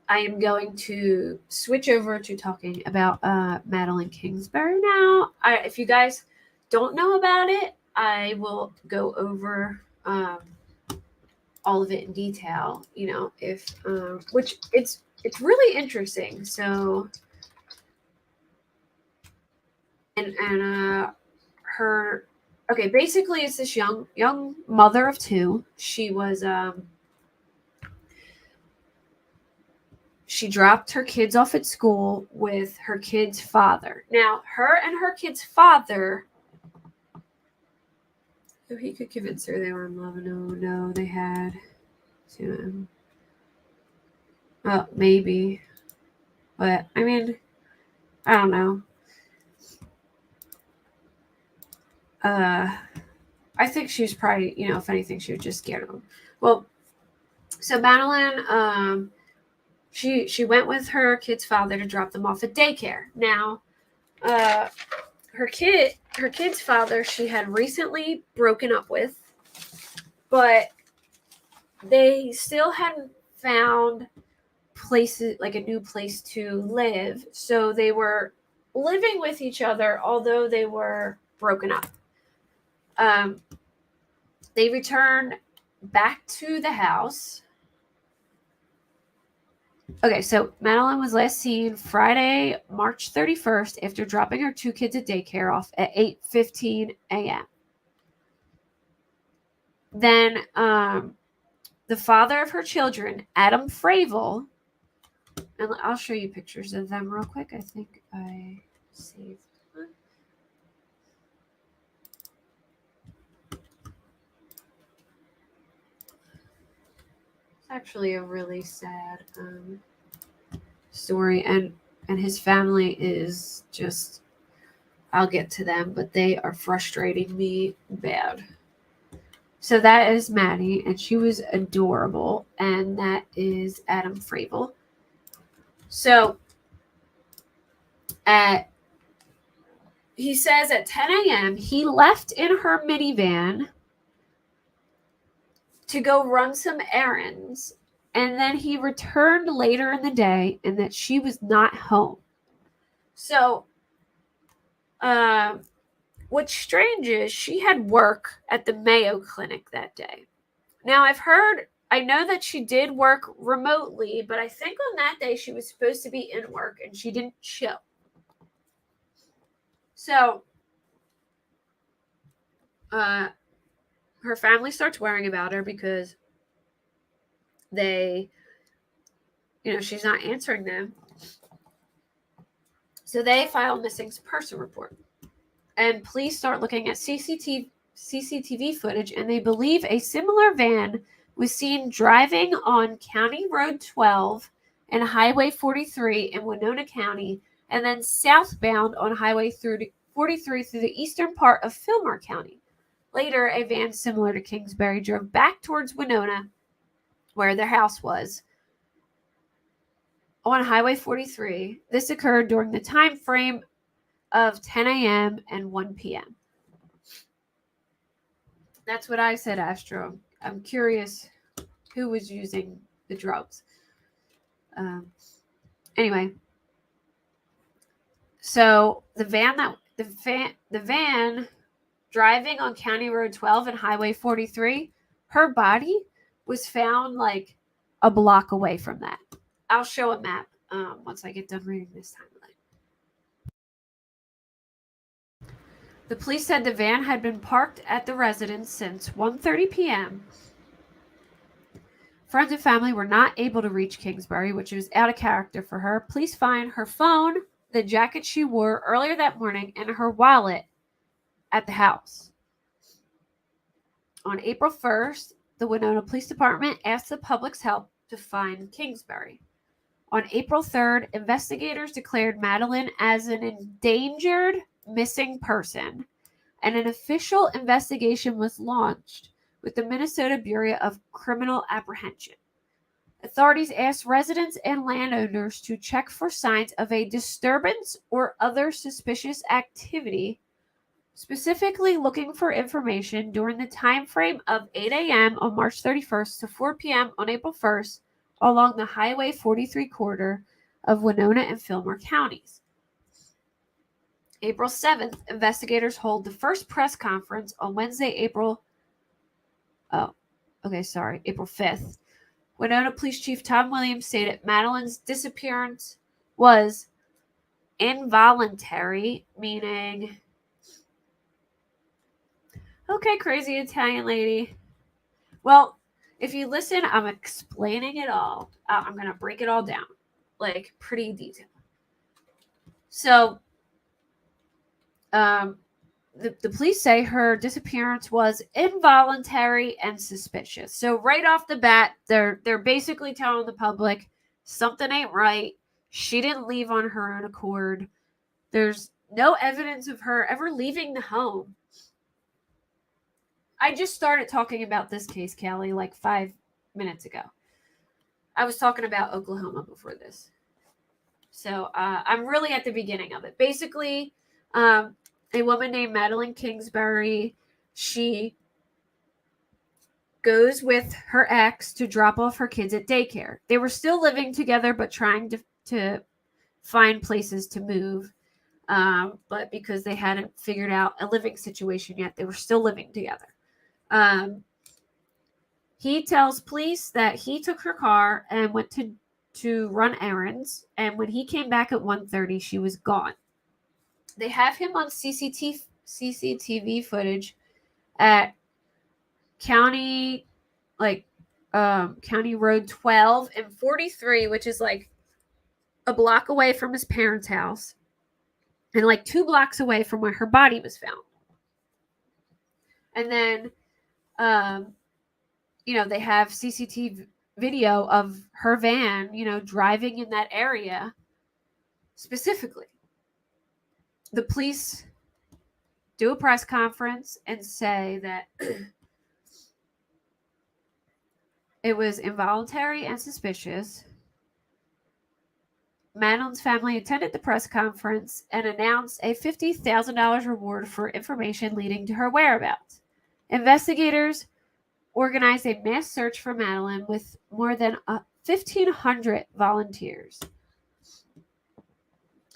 am going to switch over to talking about Madeline Kingsbury now. If you guys don't know about it, I will go over all of it in detail. Which it's really interesting. So, and her. Okay, basically, it's this young mother of two. She was she dropped her kids off at school with her kid's father. Now, her and her kid's father, he could convince her they were in love. No, they had to. Well, maybe. But, I mean, I don't know. I think she was probably, if anything, she was just scared of him. Well, so Madeline, she went with her kid's father to drop them off at daycare. Now, her kid's father, she had recently broken up with, but they still hadn't found places, like a new place to live. So they were living with each other, although they were broken up. They returned back to the house. Okay, so Madeline was last seen Friday, March 31st, after dropping her two kids at daycare off at 8:15 a.m. Then the father of her children, Adam Fravel, and I'll show you pictures of them real quick. I think I saved one. It's actually a really sad story, and his family is just, I'll get to them, but they are frustrating me bad. So that is Maddie, and she was adorable, and that is Adam Fravel. So he says at 10 a.m. he left in her minivan to go run some errands, and then he returned later in the day and that she was not home. So what's strange is she had work at the Mayo Clinic that day. Now I know that she did work remotely, but I think on that day she was supposed to be in work and she didn't show. So her family starts worrying about her because she's not answering them. So they file a missing person report. And police start looking at CCTV footage, and they believe a similar van was seen driving on County Road 12 and Highway 43 in Winona County, and then southbound on Highway 43 through the eastern part of Fillmore County. Later, a van similar to Kingsbury drove back towards Winona where their house was, on Highway 43. This occurred during the time frame of 10 a.m. and 1 p.m. That's what I said, Astro. I'm curious who was using the drugs. Anyway, so the van driving on County Road 12 and Highway 43, her body was found like a block away from that. I'll show a map once I get done reading this timeline. The police said the van had been parked at the residence since 1:30 p.m. Friends and family were not able to reach Kingsbury, which was out of character for her. Police find her phone, the jacket she wore earlier that morning, and her wallet at the house. On April 1st, the Winona Police Department asked the public's help to find Kingsbury. On April 3rd, investigators declared Madeline as an endangered missing person, and an official investigation was launched with the Minnesota Bureau of Criminal Apprehension. Authorities asked residents and landowners to check for signs of a disturbance or other suspicious activity, specifically looking for information during the time frame of 8 a.m. on March 31st to 4 p.m. on April 1st along the Highway 43 corridor of Winona and Fillmore counties. April 7th, investigators hold the first press conference on Wednesday, April 5th. Winona Police Chief Tom Williams stated Madeline's disappearance was involuntary, meaning, okay, crazy Italian lady. Well, if you listen, I'm explaining it all. I'm going to break it all down, like pretty detailed. So, the police say her disappearance was involuntary and suspicious. So right off the bat, they're basically telling the public something ain't right. She didn't leave on her own accord. There's no evidence of her ever leaving the home. I just started talking about this case, Callie, like 5 minutes ago. I was talking about Oklahoma before this. So I'm really at the beginning of it. Basically, a woman named Madeline Kingsbury, she goes with her ex to drop off her kids at daycare. They were still living together, but trying to find places to move. But because they hadn't figured out a living situation yet, they were still living together. He tells police that he took her car and went to run errands. And when he came back at 1:30, she was gone. They have him on CCTV footage at County Road 12 and 43, which is like a block away from his parents' house and like 2 blocks away from where her body was found. And then, they have CCTV video of her van, driving in that area specifically. The police do a press conference and say that it was involuntary and suspicious. Madeline's family attended the press conference and announced a $50,000 reward for information leading to her whereabouts. Investigators organized a mass search for Madeline with more than 1,500 volunteers.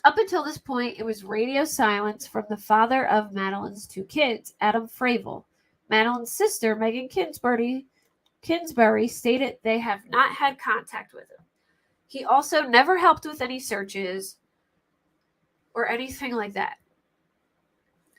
Up until this point, it was radio silence from the father of Madeline's 2 kids, Adam Fravel. Madeline's sister, Megan Kingsbury, stated they have not had contact with him. He also never helped with any searches or anything like that.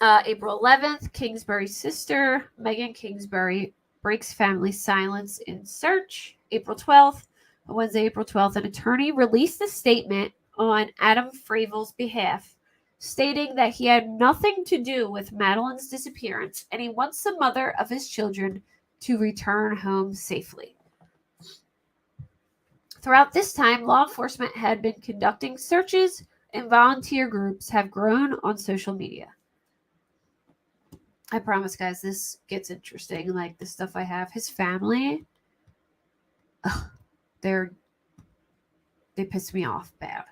April 11th, Kingsbury's sister, Megan Kingsbury, breaks family silence in search. April 12th, on Wednesday, April 12th, an attorney released a statement on Adam Fravel's behalf, stating that he had nothing to do with Madeline's disappearance and he wants the mother of his children to return home safely. Throughout this time, law enforcement had been conducting searches and volunteer groups have grown on social media. I promise, guys, this gets interesting. Like the stuff I have. His family they piss me off bad.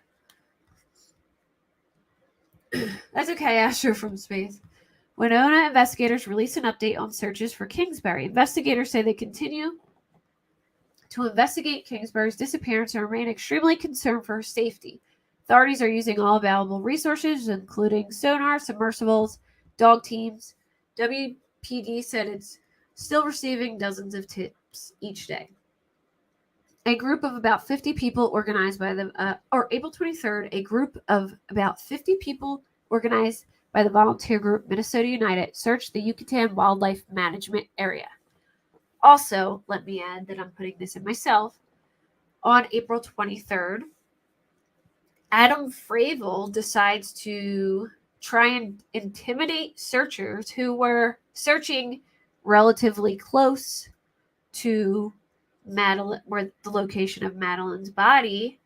That's okay, Astro from space. Winona investigators release an update on searches for Kingsbury. Investigators say they continue to investigate Kingsbury's disappearance and remain extremely concerned for her safety. Authorities are using all available resources, including sonar, submersibles, dog teams. WPD said it's still receiving dozens of tips each day. A group of about 50 people organized by the, April 23rd, a group of about 50 people organized by the volunteer group Minnesota United searched the Yucatan Wildlife Management Area. Also, let me add that I'm putting this in myself. On April 23rd, Adam Fravel decides to try and intimidate searchers who were searching relatively close to Madeline, where the location of Madeline's body,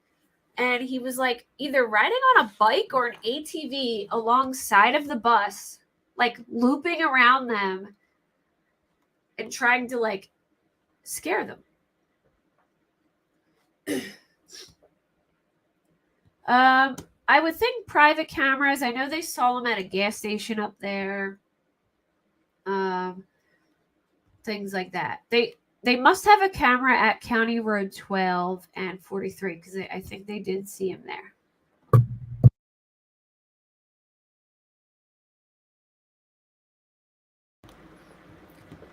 and he was like either riding on a bike or an ATV alongside of the bus, like looping around them and trying to like scare them. I would think private cameras. I know they saw him at a gas station up there. Things like that. They must have a camera at County Road 12 and 43 because I think they did see him there.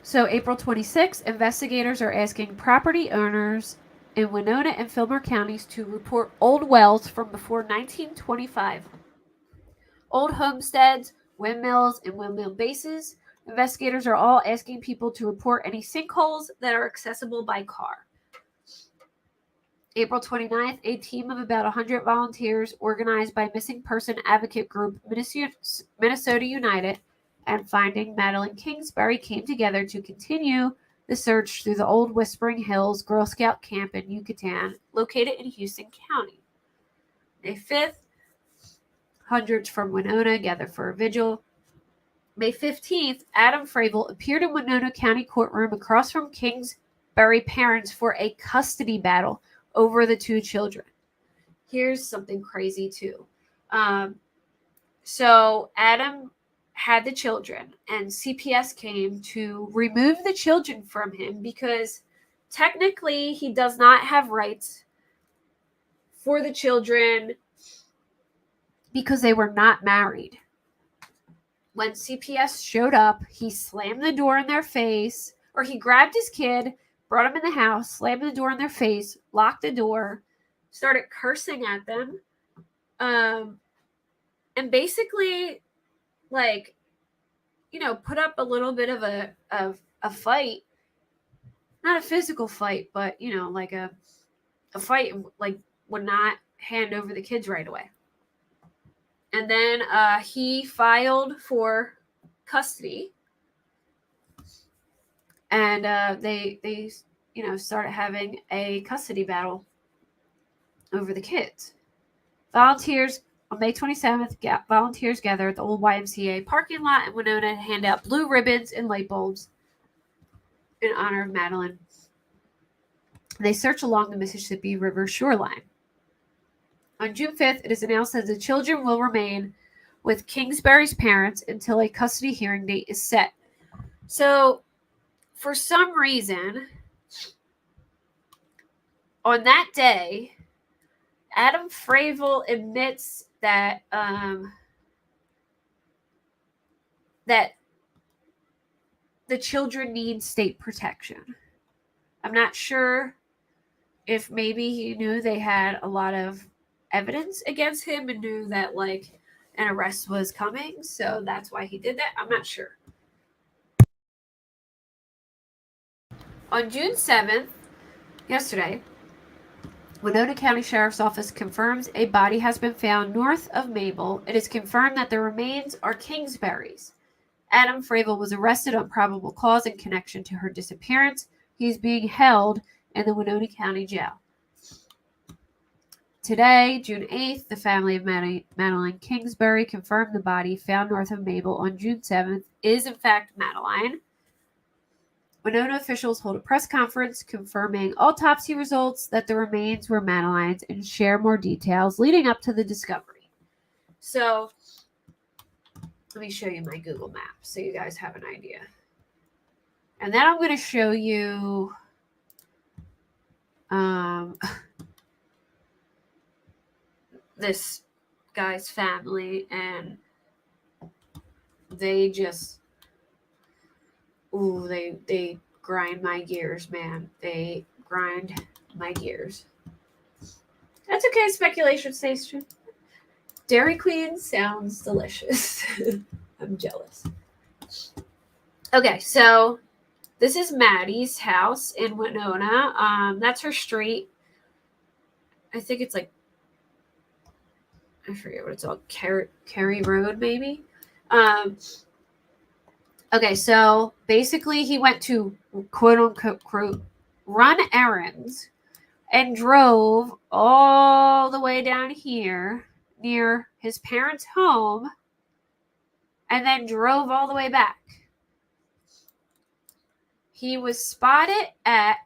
So April 26th, investigators are asking property owners in Winona and Fillmore counties to report old wells from before 1925. Old homesteads, windmills, and windmill bases. Investigators are all asking people to report any sinkholes that are accessible by car. April 29th, a team of about 100 volunteers organized by missing person advocate group Minnesota United and Finding Madeline Kingsbury came together to continue the search through the old Whispering Hills Girl Scout camp in Yucatan, located in Houston County. May 5th, hundreds from Winona gather for a vigil. May 15th, Adam Fravel appeared in Winona County courtroom across from Kingsbury parents for a custody battle over the two children. Here's something crazy too. So Adam had the children, and CPS came to remove the children from him because technically he does not have rights for the children because they were not married. When CPS showed up, he slammed the door in their face, or he grabbed his kid, brought him in the house, slammed the door in their face, locked the door, started cursing at them, and basically, like, you know, put up a little bit of a fight. Not a physical fight, but, you know, like a fight, like, would not hand over the kids right away. And then he filed for custody, and they you know, started having a custody battle over the kids. Volunteers on May 27th, volunteers gather at the old YMCA parking lot in Winona and hand out blue ribbons and light bulbs in honor of Madeline. They search along the Mississippi River shoreline. On June 5th, it is announced that the children will remain with Kingsbury's parents until a custody hearing date is set. So, for some reason, on that day, Adam Fravel admits that that the children need state protection. I'm not sure if maybe he knew they had a lot of evidence against him and knew that like an arrest was coming, so that's why he did that. I'm not sure. On June 7th, yesterday, Winona County Sheriff's Office confirms a body has been found north of Mabel. It is confirmed that the remains are Kingsbury's. Adam Fravel was arrested on probable cause in connection to her disappearance. He's being held in the Winona County Jail. Today, June 8th, the family of Madeline Kingsbury confirmed the body found north of Mabel on June 7th is in fact Madeline. Winona officials hold a press conference confirming autopsy results that the remains were Madeline's and share more details leading up to the discovery. So, let me show you my Google map so you guys have an idea. And then I'm going to show you this guy's family, and they just, they grind my gears, man. They grind my gears. That's okay, speculation station. Dairy Queen sounds delicious. I'm jealous. Okay, so this is Maddie's house in Winona. That's her street. I think it's like, I forget what it's called, Carey Road, maybe. Okay, so basically he went to quote unquote run errands and drove all the way down here near his parents' home and then drove all the way back. He was spotted at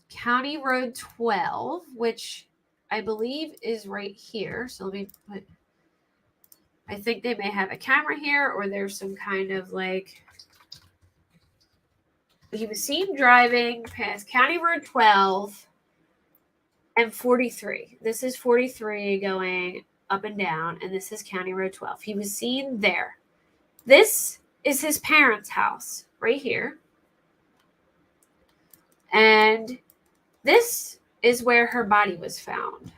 County Road 12, which I believe is right here. So let me put, I think they may have a camera here, or there's some kind of like, he was seen driving past County Road 12 and 43. This is 43 going up and down, and this is County Road 12. He was seen there. This is his parents' house right here. And this is where her body was found.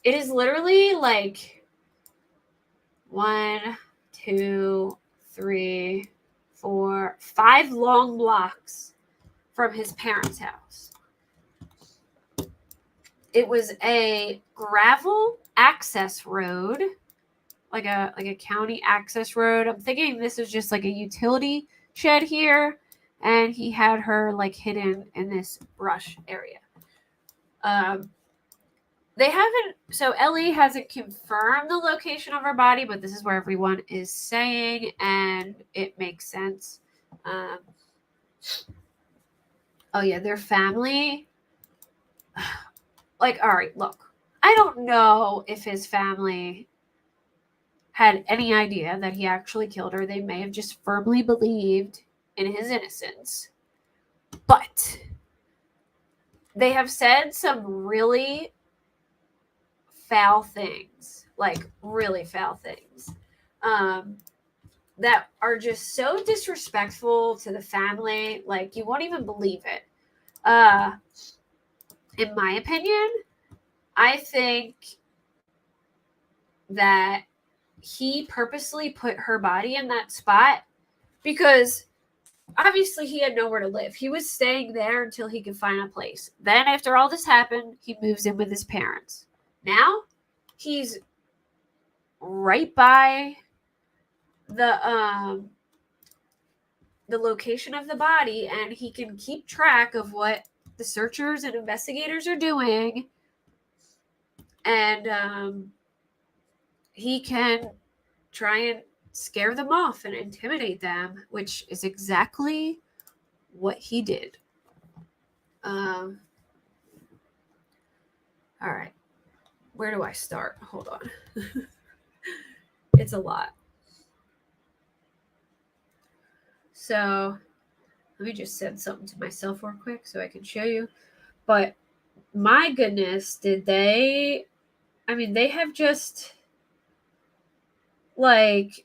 It is literally like 1, 2, 3, 4, 5 long blocks from his parents' house. It was a gravel access road, like a county access road. I'm thinking this is just like a utility shed here, and he had her like hidden in this brush area. They haven't, so Ellie hasn't confirmed the location of her body, but this is where everyone is saying, and it makes sense. Oh yeah, their family. Like, all right, look, I don't know if his family had any idea that he actually killed her. They may have just firmly believed in his innocence. But they have said some really foul things, like really foul things, that are just so disrespectful to the family. Like, you won't even believe it. In my opinion, I think that he purposely put her body in that spot because obviously he had nowhere to live. He was staying there until he could find a place. Then after all this happened, he moves in with his parents. Now he's right by the location of the body, and he can keep track of what the searchers and investigators are doing, and he can try and scare them off and intimidate them, which is exactly what he did. All right. Where do I start? Hold on. It's a lot. So let me just send something to myself real quick so I can show you. But my goodness, they have just, like,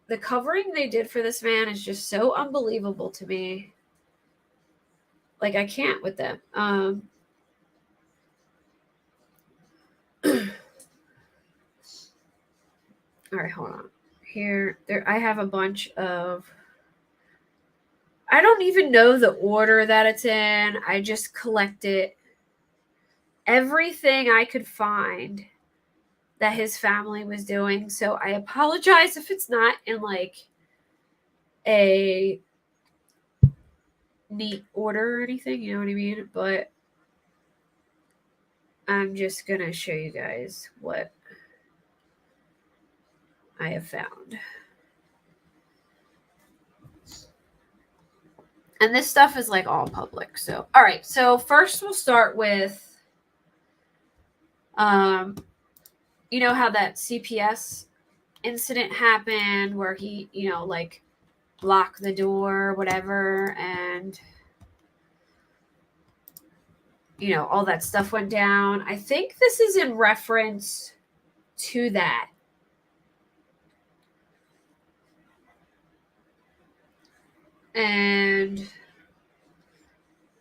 the covering they did for this man is just so unbelievable to me. Like, I can't with them. All right, hold on. Here, I have a bunch of, I don't even know the order that it's in. I just collected everything I could find that his family was doing. So I apologize if it's not in like a neat order or anything, you know what I mean? But I'm just gonna show you guys what I have found. And this stuff is like all public. So, all right. So first we'll start with, you know how that CPS incident happened where he, you know, like locked the door, whatever, and you know, all that stuff went down. I think this is in reference to that. And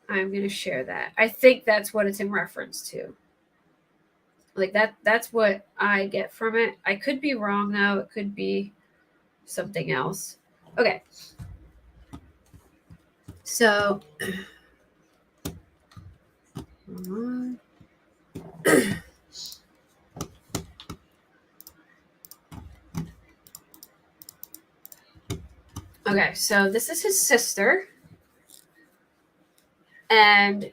I'm going to share that. I think that's what it's in reference to. Like that's what I get from it. I could be wrong though. It could be something else. Okay. So okay, so this is his sister. And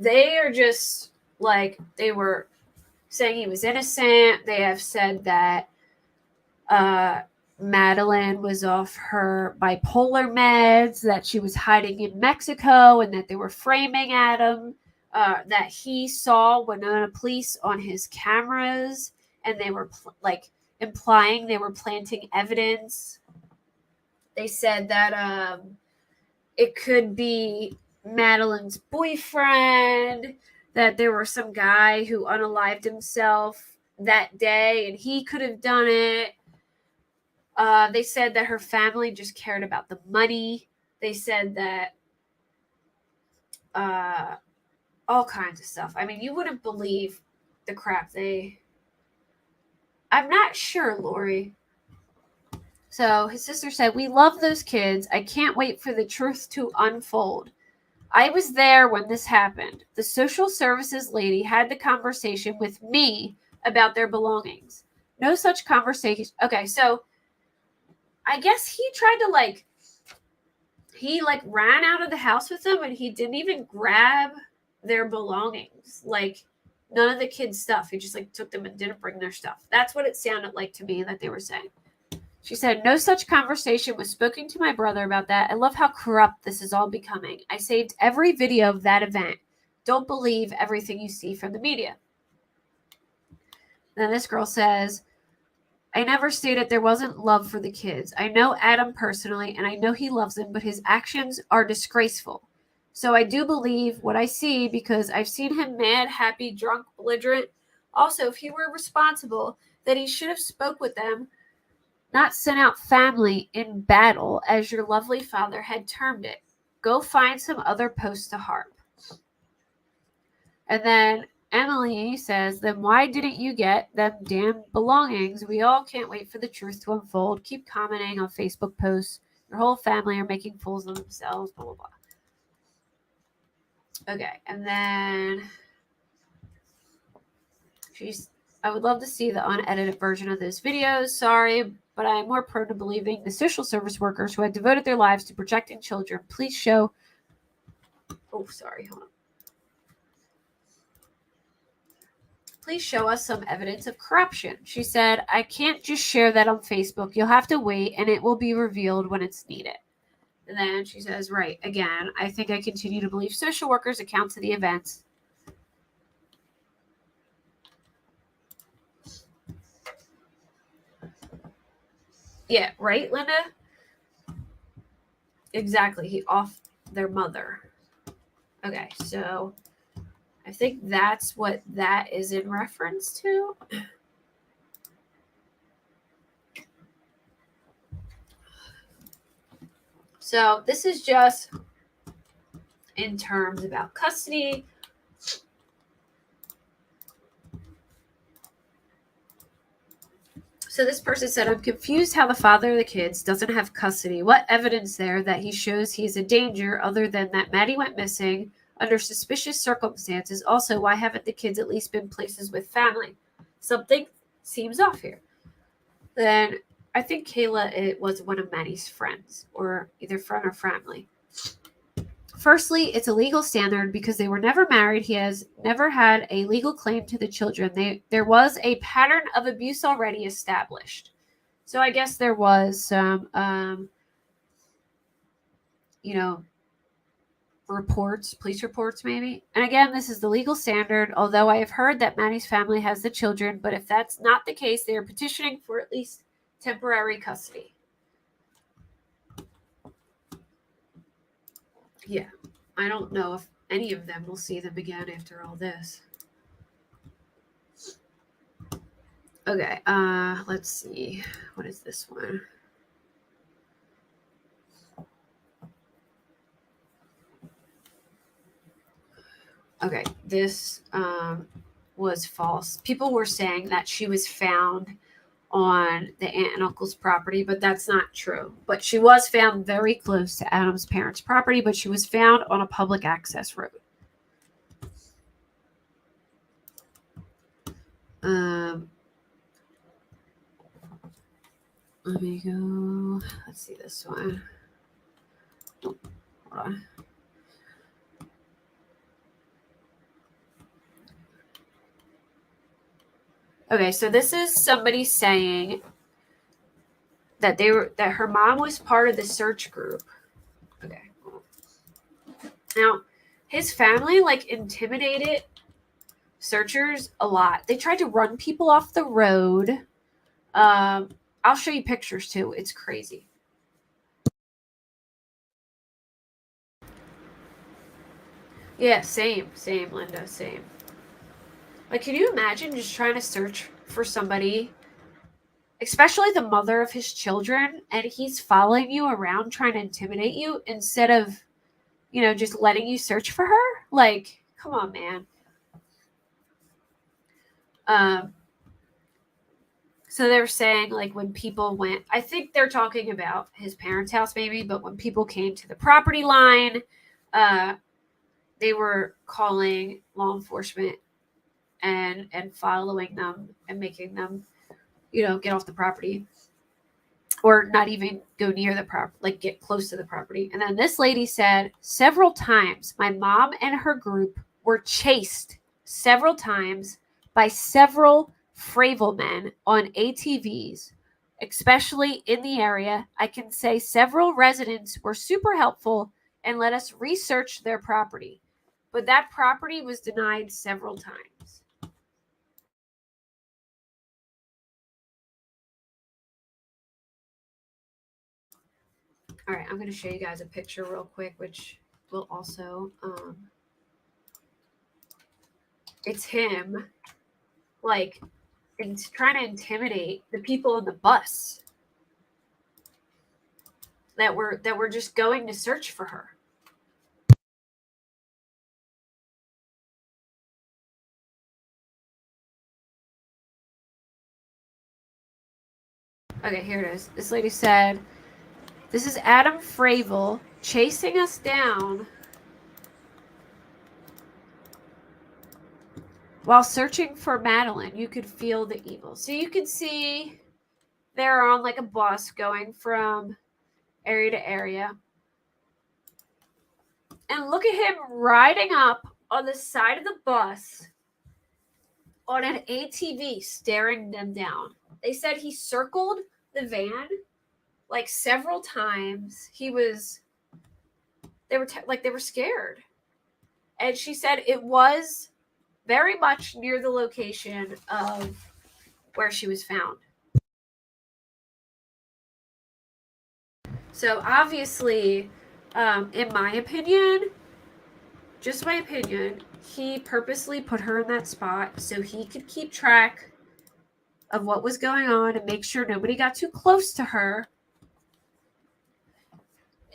they are just like, they were saying he was innocent. They have said that Madeline was off her bipolar meds, that she was hiding in Mexico, and that they were framing Adam, that he saw Winona police on his cameras, and they were implying they were planting evidence. They said that it could be Madeline's boyfriend, that there was some guy who unalived himself that day and he could have done it. They said that her family just cared about the money. They said that all kinds of stuff. I mean, you wouldn't believe the crap I'm not sure, Lori. So his sister said, "We love those kids. I can't wait for the truth to unfold. I was there when this happened. The social services lady had the conversation with me about their belongings. No such conversation." Okay, so I guess he tried to he ran out of the house with them and he didn't even grab their belongings. Like none of the kids' stuff. He just took them and didn't bring their stuff. That's what it sounded like to me that they were saying. She said, "No such conversation was spoken to my brother about that. I love how corrupt this is all becoming. I saved every video of that event. Don't believe everything you see from the media." Then this girl says, "I never stated there wasn't love for the kids. I know Adam personally, and I know he loves them, but his actions are disgraceful. So I do believe what I see because I've seen him mad, happy, drunk, belligerent. Also, if he were responsible, that he should have spoke with them, not sent out family in battle, as your lovely father had termed it. Go find some other post to harp." And then Emily says, "Then why didn't you get them damn belongings? We all can't wait for the truth to unfold. Keep commenting on Facebook posts. Your whole family are making fools of themselves, blah, blah, blah." Okay, and then I would love to see the unedited version of those videos. Sorry, but I am more prone to believing the social service workers who had devoted their lives to protecting children. Please show... Oh, sorry, hold on. "Please show us some evidence of corruption." She said, "I can't just share that on Facebook. You'll have to wait, and it will be revealed when it's needed." And then she says, "Right, again, I think I continue to believe social workers' accounts of the events." Yeah, right, Linda? Exactly. He off their mother. Okay, so I think that's what that is in reference to. So this is just in terms about custody. So this person said, "I'm confused how the father of the kids doesn't have custody. What evidence there that he shows he's a danger other than that Maddie went missing under suspicious circumstances? Also, why haven't the kids at least been places with family? Something seems off here." Then I think Kayla, it was one of Maddie's friends, or either friend or family. "Firstly, it's a legal standard because they were never married. He has never had a legal claim to the children. There was a pattern of abuse already established." So I guess there was some police reports maybe. And again, this is the legal standard, although I have heard that Maddie's family has the children, but if that's not the case, they are petitioning for at least temporary custody. Yeah, I don't know if any of them will see them again after all this. Okay, let's see. What is this one? Okay, this was false. People were saying that she was found on the aunt and uncle's property, but that's not true. But she was found very close to Adam's parents' property, but she was found on a public access road. Let me go. Let's see this one. Oh, hold on. Okay, so this is somebody saying that her mom was part of the search group. Okay. Now, his family intimidated searchers a lot. They tried to run people off the road. I'll show you pictures too. It's crazy. Yeah, same, Linda, same. Can you imagine just trying to search for somebody, especially the mother of his children, and he's following you around trying to intimidate you instead of, just letting you search for her? Come on, man. So they were saying, when people went, I think they're talking about his parents' house maybe, but when people came to the property line, they were calling law enforcement and following them and making them, get off the property or not even go near the property, get close to the property. And then this lady said several times, my mom and her group were chased several times by several Fravel men on ATVs, especially in the area. I can say several residents were super helpful and let us research their property, but that property was denied several times. All right, I'm going to show you guys a picture real quick, which will also, it's him, trying to intimidate the people on the bus that were just going to search for her. Okay, here it is. This lady said, this is Adam Fravel chasing us down while searching for Madeline. You could feel the evil. So you can see they're on a bus going from area to area. And look at him riding up on the side of the bus on an ATV, staring them down. They said he circled the van several times. They were scared. And she said it was very much near the location of where she was found. So obviously, in my opinion, just my opinion, he purposely put her in that spot so he could keep track of what was going on and make sure nobody got too close to her.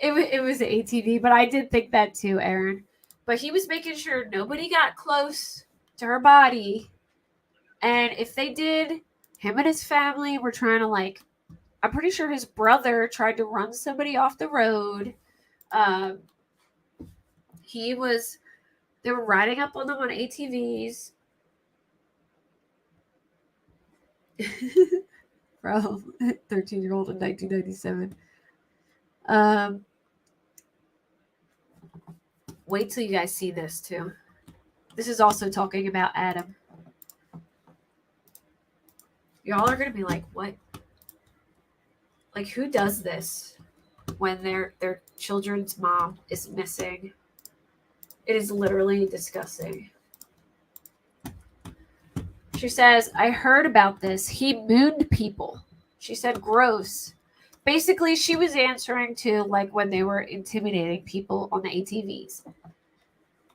It was an ATV, but I did think that too, Aaron. But he was making sure nobody got close to her body. And if they did, him and his family were trying to I'm pretty sure his brother tried to run somebody off the road. They were riding up on them on ATVs. Bro, 13-year-old in 1997. Wait till you guys see this too. This is also talking about Adam. Y'all are going to be like, what? Who does this? when their children's mom is missing. It is literally disgusting. She says, I heard about this. He mooned people. She said, gross. Basically, she was answering to like when they were intimidating people on the ATVs.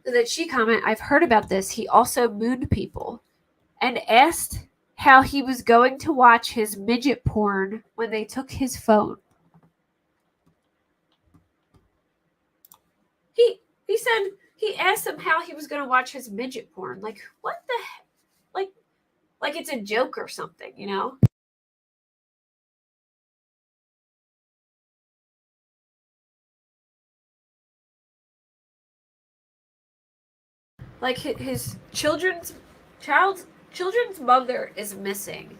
So that she commented, I've heard about this. He also mooned people and asked how he was going to watch his midget porn when they took his phone. He said he asked him how he was going to watch his midget porn. Like, what the heck? Like it's a joke or something, you know? Like his children's mother is missing,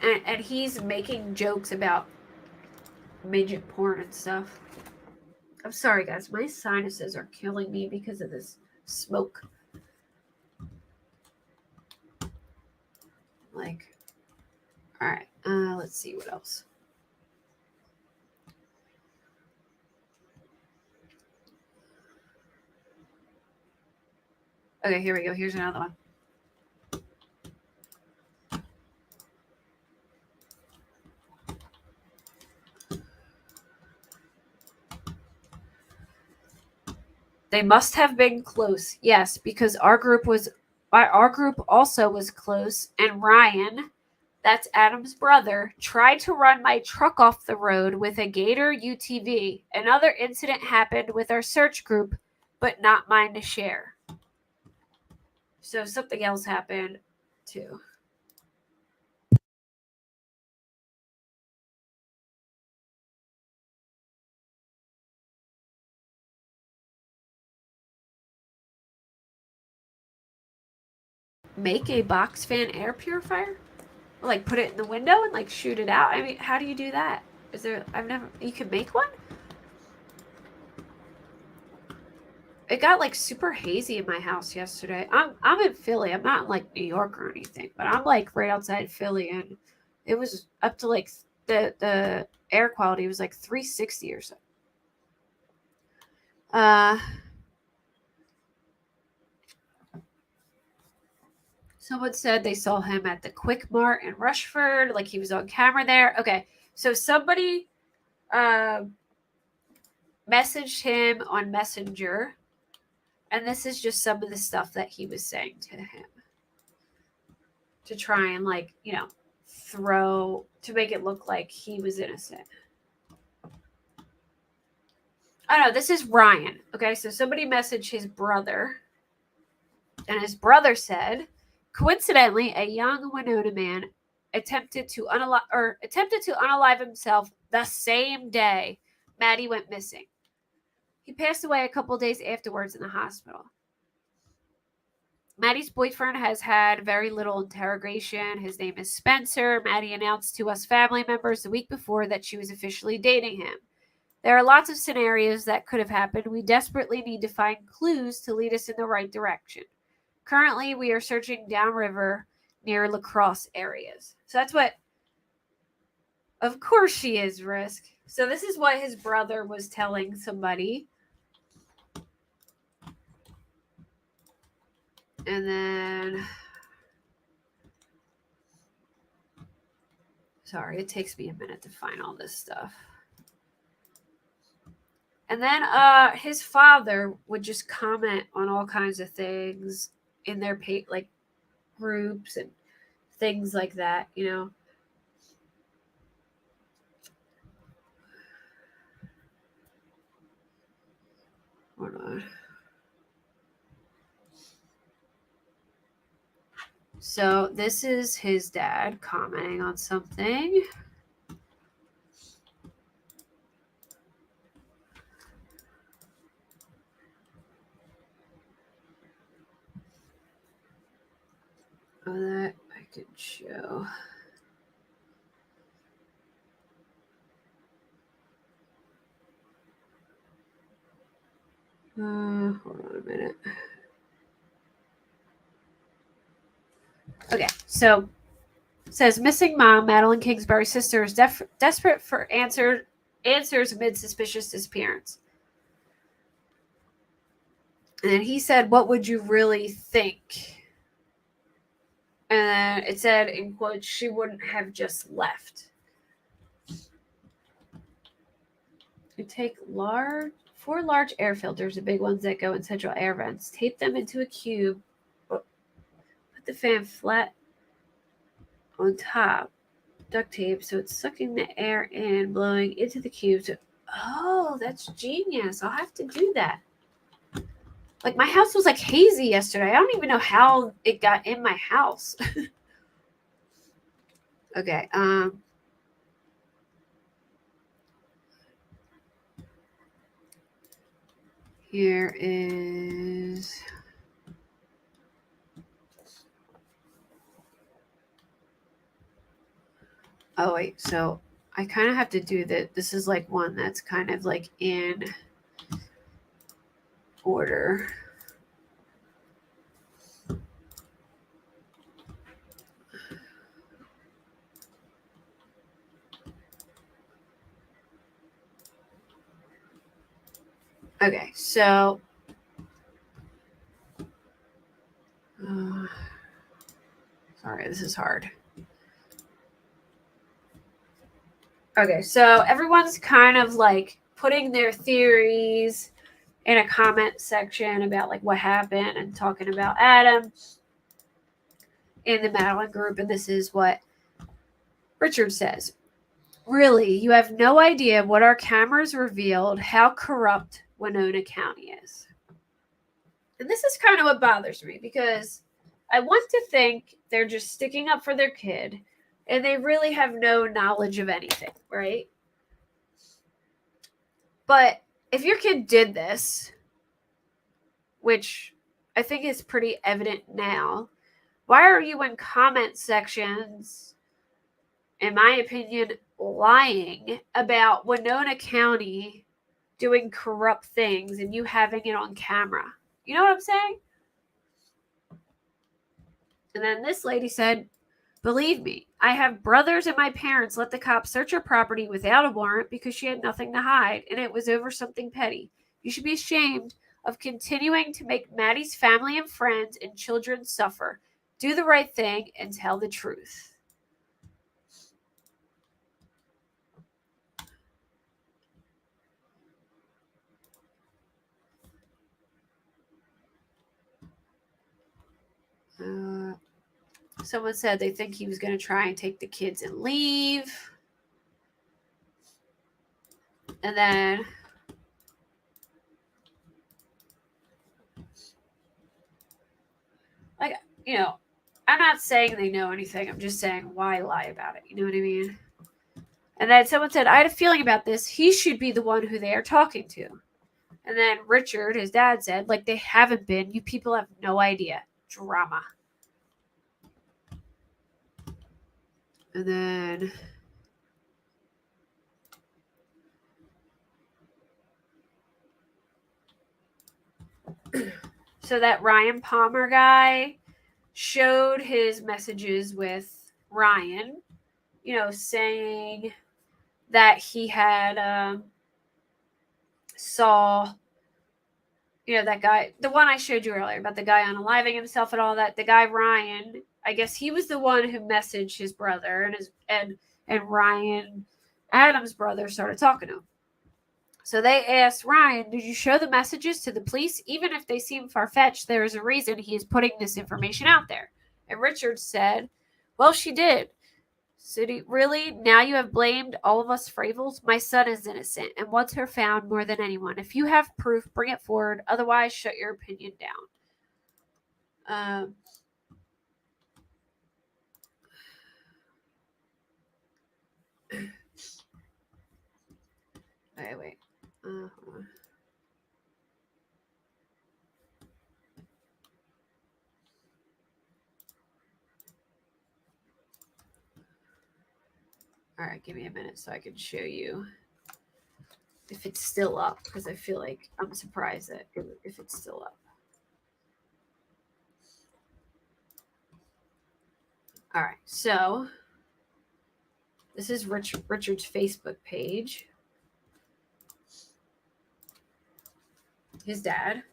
and he's making jokes about midget porn and stuff. I'm sorry, guys. My sinuses are killing me because of this smoke. Like, all right. Let's see what else. Okay, here we go. Here's another one. They must have been close. Yes, because our group also was close, and Ryan, that's Adam's brother, tried to run my truck off the road with a Gator UTV. Another incident happened with our search group, but not mine to share. So something else happened too. Make a box fan air purifier? Like put it in the window and like shoot it out? I mean, how do you do that? You can make one? It got like super hazy in my house yesterday. I'm in Philly. I'm not in like New York or anything, but I'm like right outside Philly, and it was up to like the air quality was like 360 or so. Someone said they saw him at the Quick Mart in Rushford, like he was on camera there. Okay, so somebody messaged him on Messenger, and this is just some of the stuff that he was saying to him to try and like, you know, to make it look like he was innocent. Oh no, this is Ryan. Okay, so somebody messaged his brother, and his brother said, coincidentally, a young Winona man attempted to unalive himself the same day Maddie went missing. He passed away a couple days afterwards in the hospital. Maddie's boyfriend has had very little interrogation. His name is Spencer. Maddie announced to us family members the week before that she was officially dating him. There are lots of scenarios that could have happened. We desperately need to find clues to lead us in the right direction. Currently, we are searching downriver near La Crosse areas. So that's what, of course she is, Risk. So this is what his brother was telling somebody. And then, sorry, it takes me a minute to find all this stuff. And then his father would just comment on all kinds of things in their like groups and things like that, you know. Hold on. So this is his dad commenting on something. Oh, that I can show. Hold on a minute. Okay, so it says missing mom, Madeline Kingsbury's sister, is desperate for answers answers amid suspicious disappearance. And then he said, "What would you really think?" And then it said, in quotes, "She wouldn't have just left." You take 4 large air filters, the big ones that go in central air vents, tape them into a cube, put the fan flat on top, duct tape so it's sucking the air in, blowing into the cube. Oh, that's genius. I'll have to do that. Like, my house was like hazy yesterday. I don't even know how it got in my house. Okay. Here is... Oh, wait. So I kind of have to do that. This is like one that's kind of like in order. Okay, so sorry, this is hard. Okay, so everyone's kind of like putting their theories in a comment section about like what happened and talking about Adam in the Madeline group, and this is what Richard says. "Really, you have no idea what our cameras revealed, how corrupt Winona County is." And this is kind of what bothers me, because I want to think they're just sticking up for their kid and they really have no knowledge of anything, right? But if your kid did this, which I think is pretty evident now, why are you in comment sections, in my opinion, lying about Winona County doing corrupt things and you having it on camera? You know what I'm saying? And then this lady said, "Believe me, I have brothers and my parents let the cops search her property without a warrant because she had nothing to hide, and it was over something petty. You should be ashamed of continuing to make Maddie's family and friends and children suffer. Do the right thing and tell the truth." Someone said they think he was going to try and take the kids and leave. And then like, you know, I'm not saying they know anything. I'm just saying, why lie about it? You know what I mean? And then someone said, "I had a feeling about this. He should be the one who they are talking to." And then Richard, his dad, said, "Like, they haven't been. You people have no idea. Drama." And then so that Ryan Palmer guy showed his messages with Ryan, saying that he had saw, that guy, the one I showed you earlier about the guy unaliving himself and all that. The guy Ryan, I guess he was the one who messaged his brother, and Ryan, Adam's brother, started talking to him. So they asked Ryan, "Did you show the messages to the police? Even if they seem far-fetched, there is a reason he is putting this information out there." And Richard said, "Well, she did." "So really? Now you have blamed all of us Fravels? My son is innocent and wants her found more than anyone. If you have proof, bring it forward. Otherwise, shut your opinion down." Wait. Hold on. All right, give me a minute so I can show you if it's still up, because I feel like I'm surprised that if it's still up. All right, so this is Richard's Facebook page. his dad.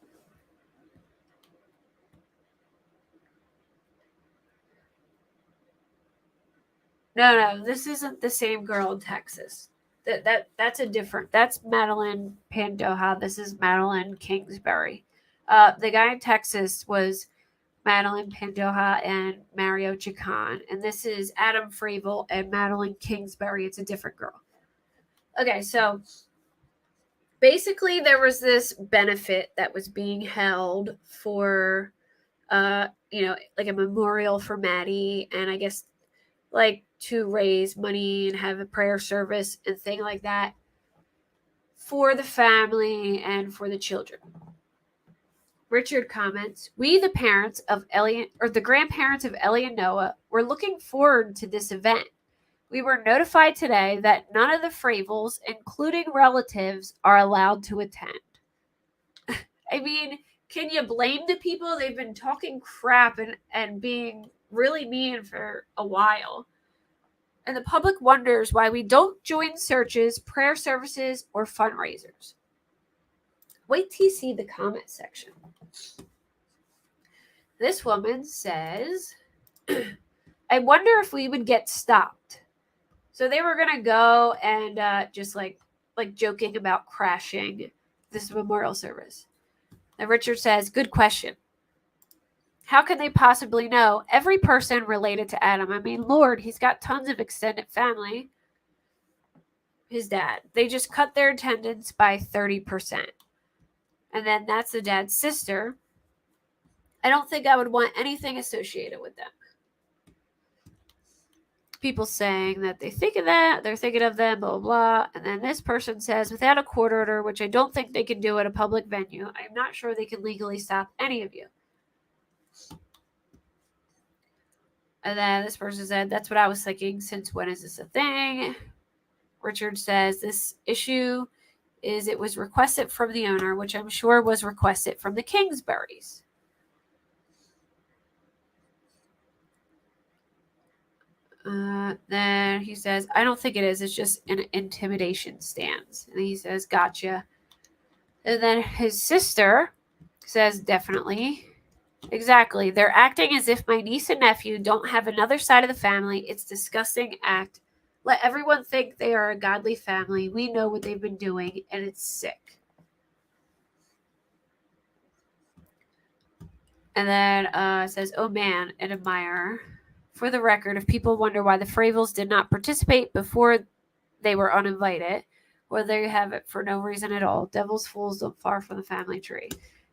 No, this isn't the same girl in Texas. That's a different. That's Madeline Pandoja. This is Madeline Kingsbury. The guy in Texas was Madeline Pandoja and Mario Chacon, and this is Adam Fravel and Madeline Kingsbury. It's a different girl. Okay, so basically there was this benefit that was being held for like a memorial for Maddie, and I guess like to raise money and have a prayer service and thing like that for the family and for the children. Richard comments, "We, the parents of Ellie, or the grandparents of Ellie and Noah, were looking forward to this event. We were notified today that none of the Fravels, including relatives, are allowed to attend." I mean, can you blame the people? They've been talking crap and being really mean for a while. And the public wonders why we don't join searches, prayer services, or fundraisers. Wait till you see the comment section. This woman says, "I wonder if we would get stopped." So they were going to go and just like joking about crashing this memorial service. And Richard says, "Good question. How can they possibly know? Every person related to Adam. I mean, Lord, he's got tons of extended family." His dad. They just cut their attendance by 30%. And then that's the dad's sister. I don't think I would want anything associated with them. People saying that they think of that, they're thinking of them, blah, blah, blah. And then this person says, "Without a court order, which I don't think they can do at a public venue, I'm not sure they can legally stop any of you." And then this person said, "That's what I was thinking. Since when is this a thing?" Richard says, "This issue is it was requested from the owner, which I'm sure was requested from the Kingsburys." Then he says, "I don't think it is. It's just an intimidation stance." And he says, "Gotcha." And then his sister says, "Definitely. Exactly. They're acting as if my niece and nephew don't have another side of the family. It's a disgusting act. Let everyone think they are a godly family. We know what they've been doing, and it's sick." And then it says, "Oh man, an admirer. For the record, if people wonder why the Fravels did not participate before they were uninvited, or they have it for no reason at all. Devil's fools don't far from the family tree."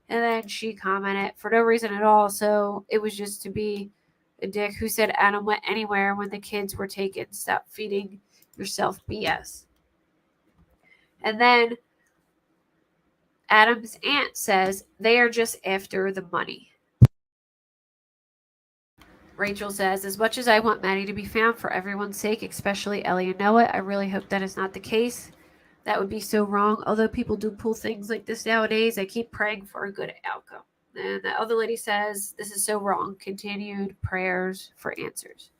And then she commented, "For no reason at all, so it was just to be a dick. Who said Adam went anywhere when the kids were taken? Stop feeding yourself BS." And then Adam's aunt says, "They are just after the money." Rachel says, "As much as I want Maddie to be found for everyone's sake, especially Ellie and Noah, I really hope that is not the case. That would be so wrong. Although people do pull things like this nowadays, I keep praying for a good outcome." And the other lady says, "This is so wrong. Continued prayers for answers."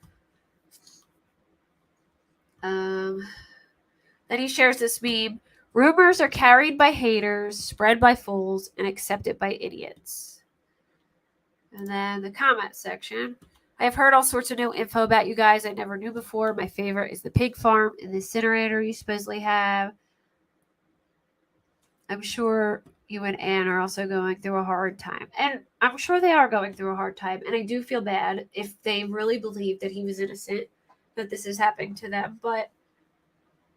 Then he shares this meme. "Rumors are carried by haters, spread by fools, and accepted by idiots." And then the comment section. "I have heard all sorts of new info about you guys I never knew before. My favorite is the pig farm and the incinerator you supposedly have. I'm sure you and Anne are also going through a hard time." And I'm sure they are going through a hard time. And I do feel bad if they really believe that he was innocent, that this is happening to them. But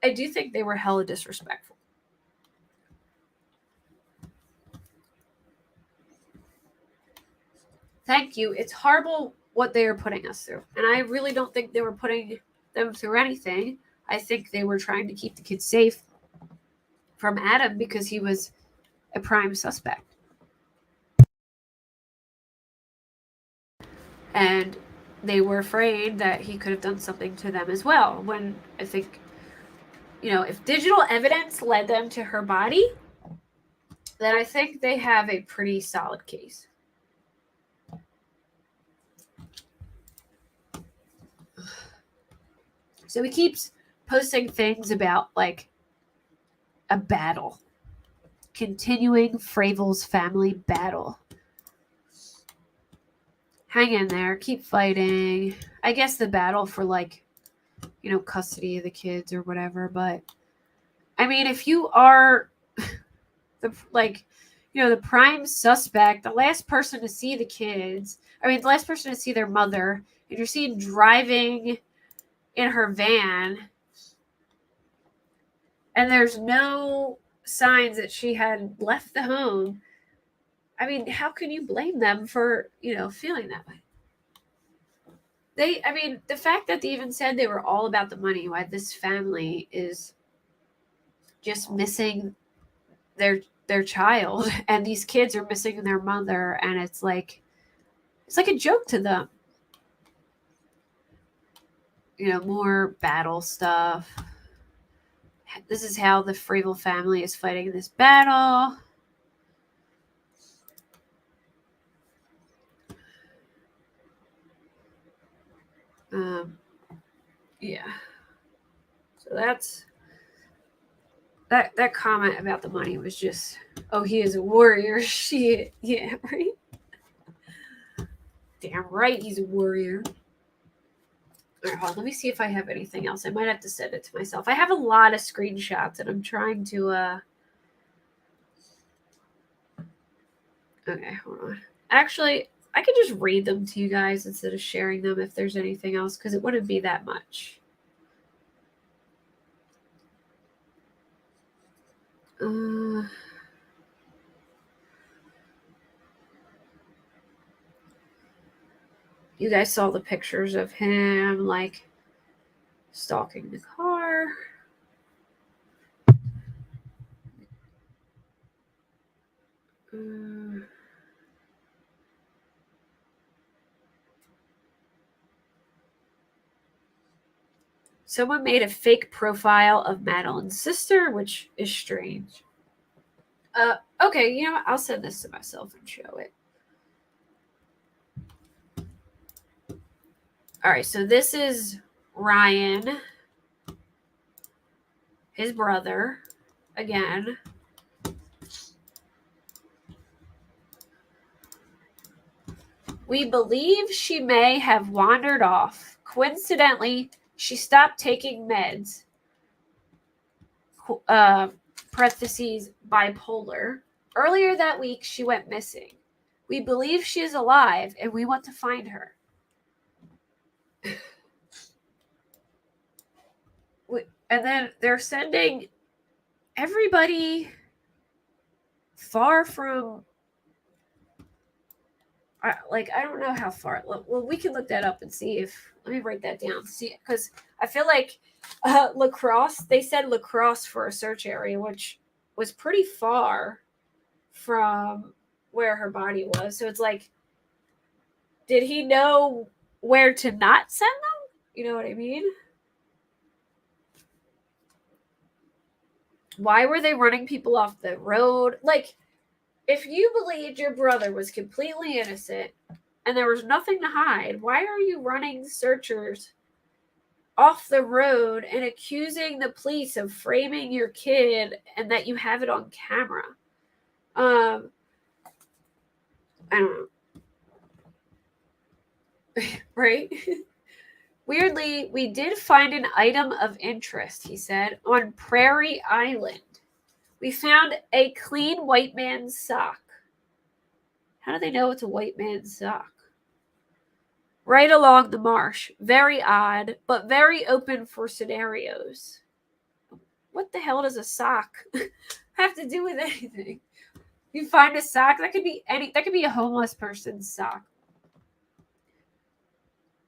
I do think they were hella disrespectful. Thank you. It's horrible what they are putting us through. And I really don't think they were putting them through anything. I think they were trying to keep the kids safe from Adam because he was a prime suspect. And they were afraid that he could have done something to them as well. When I think, if digital evidence led them to her body, then I think they have a pretty solid case. So he keeps posting things about like a battle. continuing Fravel's family battle. Hang in there. Keep fighting. I guess the battle for, like, you know, custody of the kids or whatever. But, I mean, if you are, the prime suspect, the last person to see the kids, the last person to see their mother, and you're seen driving in her van, and there's no signs that she had left the home, I mean, how can you blame them for, you know, feeling that way? The fact that they even said they were all about the money, why this family is just missing their child, and these kids are missing their mother, and it's like a joke to them. You know, more battle stuff. This is how the Fravel family is fighting this battle. Yeah. So that's that comment about the money was just, oh, he is a warrior. Yeah, right? Damn right he's a warrior. All right, hold on, let me see if I have anything else. I might have to send it to myself. I have a lot of screenshots, and I'm trying to okay, hold on. Actually, I could just read them to you guys instead of sharing them if there's anything else, because it wouldn't be that much. You guys saw the pictures of him, like, stalking the car. Someone made a fake profile of Madeline's sister, which is strange. Okay, you know what? I'll send this to myself and show it. All right, so this is Ryan, his brother, again. We believe she may have wandered off. Coincidentally, she stopped taking meds. Parentheses, bipolar. Earlier that week, she went missing. We believe she is alive, and we want to find her. And then they're sending everybody far from, I don't know how far. Well, we can look that up and see if, let me write that down. See, because I feel like La Crosse, they said La Crosse for a search area, which was pretty far from where her body was. So it's like, did he know where to not send them? You know what I mean? Why were they running people off the road? Like, if you believed your brother was completely innocent and there was nothing to hide, why are you running searchers off the road and accusing the police of framing your kid and that you have it on camera? I don't know. Right? Weirdly, we did find an item of interest, he said, on Prairie Island. We found a clean white man's sock. How do they know it's a white man's sock? Right along the marsh. Very odd, but very open for scenarios. What the hell does a sock have to do with anything? You find a sock, that could be a homeless person's sock.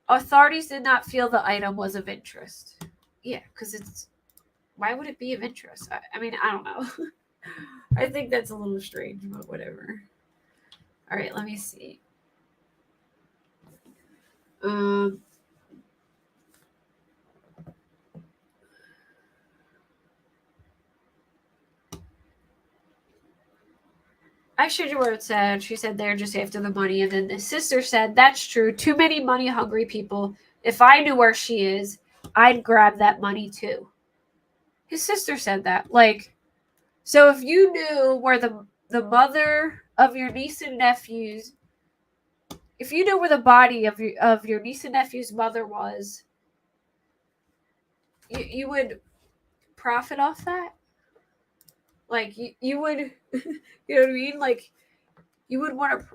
Authorities did not feel the item was of interest. Yeah, because why would it be of interest? I mean, I don't know. I think that's a little strange, but whatever. All right, let me see. I showed you where it said. She said they're just after the money, and then the sister said, that's true. Too many money-hungry people. If I knew where she is, I'd grab that money too. His sister said that. Like, So if you knew where the mother of your niece and nephews, if you knew where the body of your niece and nephew's mother was, you would profit off that. Like you would, you know what I mean? Like you would want to.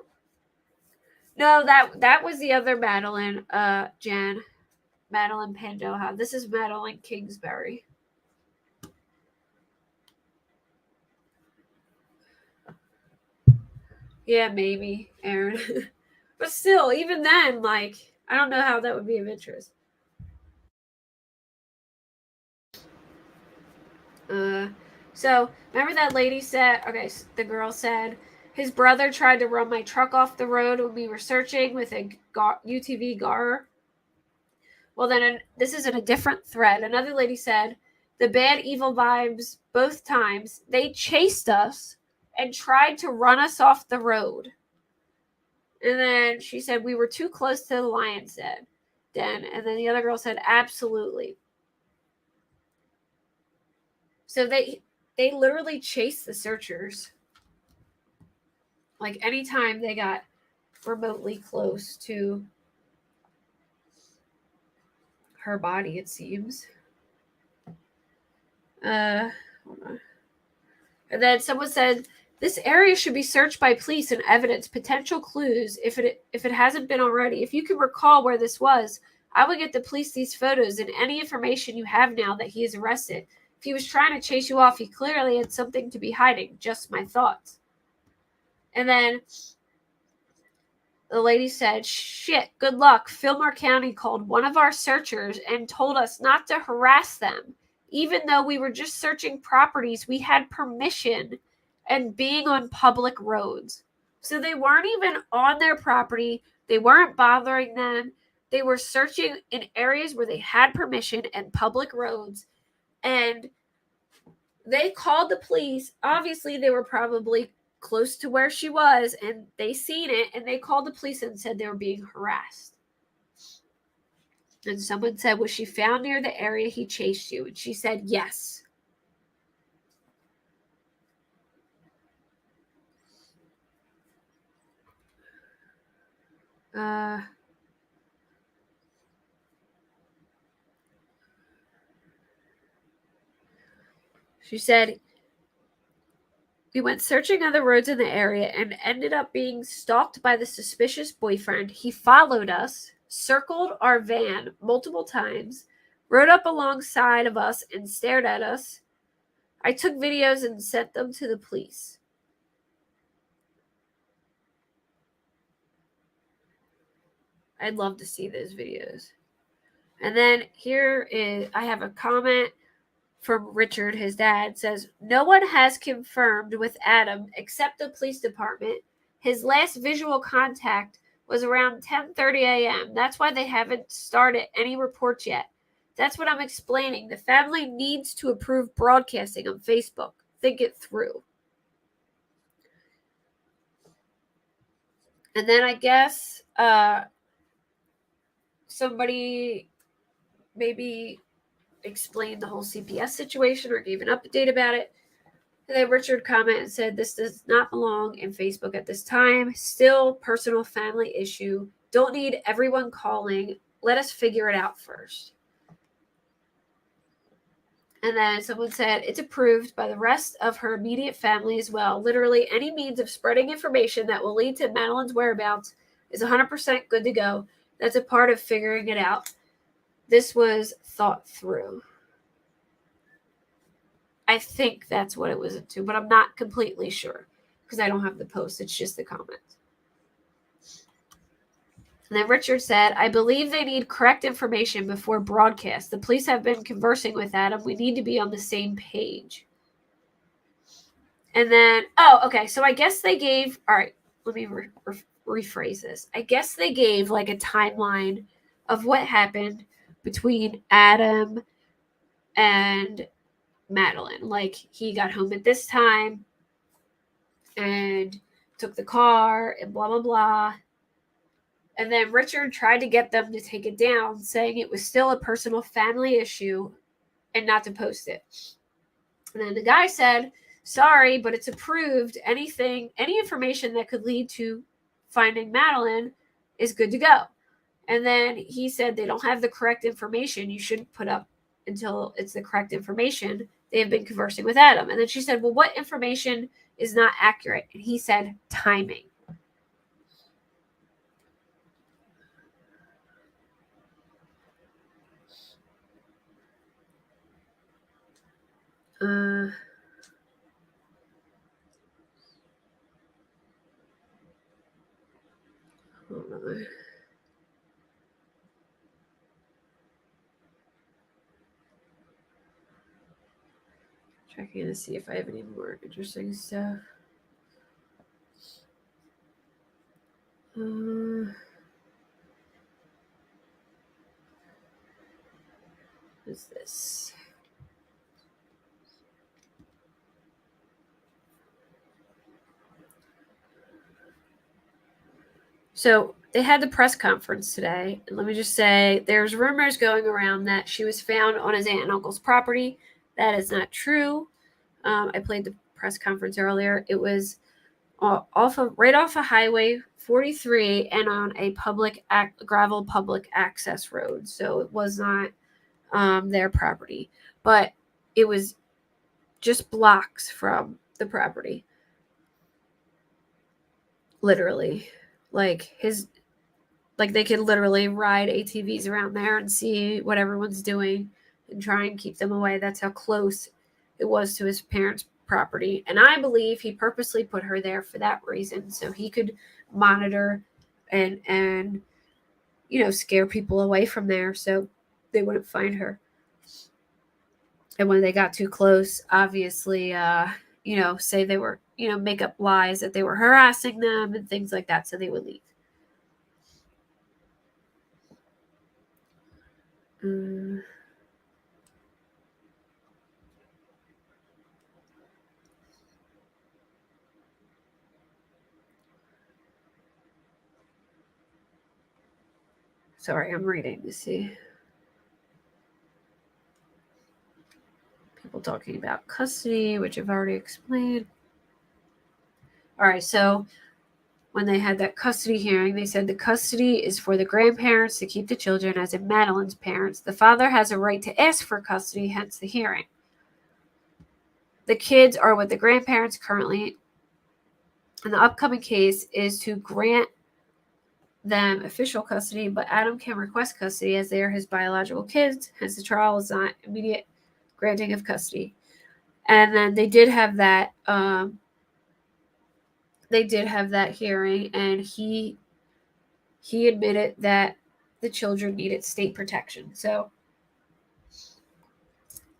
No, that was the other Madeline, Jen, Madeline Pandoja. This is Madeline Kingsbury. Yeah, maybe, Aaron. But still, even then, like, I don't know how that would be of interest. So, remember that lady said, okay, the girl said, his brother tried to run my truck off the road when we were searching with a UTV Gar. Well, then, this is in a different thread. Another lady said, the bad evil vibes both times. They chased us and tried to run us off the road. And then she said, we were too close to the lion's den. And then the other girl said, absolutely. So they literally chased the searchers. Like anytime they got remotely close to her body, it seems. Hold on. And then someone said, this area should be searched by police and evidence, potential clues if it hasn't been already. If you can recall where this was, I would get the police these photos and any information you have now that he is arrested. If he was trying to chase you off, he clearly had something to be hiding. Just my thoughts. And then the lady said, shit, good luck. Fillmore County called one of our searchers and told us not to harass them. Even though we were just searching properties, we had permission and being on public roads. So they weren't even on their property. They weren't bothering them. They were searching in areas where they had permission and public roads. And they called the police. Obviously, they were probably close to where she was, and they seen it, and they called the police and said they were being harassed. And someone said, was she found near the area he chased you? And she said, yes. She said, we went searching on the roads in the area and ended up being stalked by the suspicious boyfriend. He followed us, circled our van multiple times, rode up alongside of us and stared at us. I took videos and sent them to the police. I'd love to see those videos. And then here is, I have a comment from Richard, his dad, says, no one has confirmed with Adam except the police department. His last visual contact was around 10:30 a.m. That's why they haven't started any reports yet. That's what I'm explaining. The family needs to approve broadcasting on Facebook. Think it through. And then I guess somebody maybe explained the whole CPS situation or gave an update about it. And then Richard commented and said, this does not belong in Facebook at this time. Still personal family issue. Don't need everyone calling. Let us figure it out first. And then someone said, it's approved by the rest of her immediate family as well. Literally any means of spreading information that will lead to Madeline's whereabouts is 100% good to go. That's a part of figuring it out. This was thought through. I think that's what it was into, but I'm not completely sure because I don't have the post. It's just the comment. And then Richard said, I believe they need correct information before broadcast. The police have been conversing with Adam. We need to be on the same page. And then, okay. So I guess they gave, all right, let me rephrase this. I guess they gave like a timeline of what happened between Adam and Madeline. Like he got home at this time and took the car and blah, blah, blah. And then Richard tried to get them to take it down, saying it was still a personal family issue and not to post it. And then the guy said, sorry, but it's approved. Any information that could lead to finding Madeline is good to go. And then he said they don't have the correct information. You shouldn't put up until it's the correct information. They have been conversing with Adam. And then she said, well, what information is not accurate? And he said, timing. Hold on. Checking to see if I have any more interesting stuff. What's this? So they had the press conference today. And let me just say, there's rumors going around that she was found on his aunt and uncle's property. That is not true. I played the press conference earlier. It was right off of Highway 43 and on a gravel public access road. So it was not their property, but it was just blocks from the property. Literally. Like they could literally ride ATVs around there and see what everyone's doing and try and keep them away. That's how close it was to his parents' property. And I believe he purposely put her there for that reason, so he could monitor and scare people away from there so they wouldn't find her. And when they got too close, obviously, say they were, make up lies that they were harassing them and things like that, so they would leave. Sorry, I'm reading to see. People talking about custody, which I've already explained. All right, so when they had that custody hearing, they said the custody is for the grandparents to keep the children, as in Madeline's parents. The father has a right to ask for custody, hence the hearing. The kids are with the grandparents currently, and the upcoming case is to grant them official custody, but Adam can request custody as they are his biological kids, hence the trial is not immediate granting of custody. And then they did have that hearing, and he admitted that the children needed state protection. So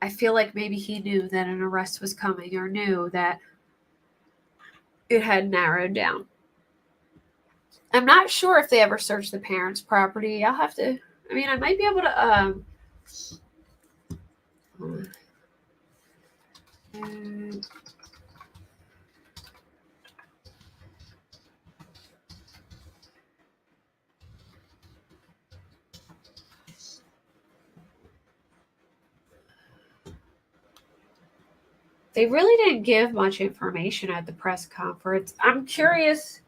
I feel like maybe he knew that an arrest was coming, or knew that it had narrowed down. I'm not sure if they ever searched the parents' property. I'll have to. I mean, I might be able to. They really didn't give much information at the press conference. I'm curious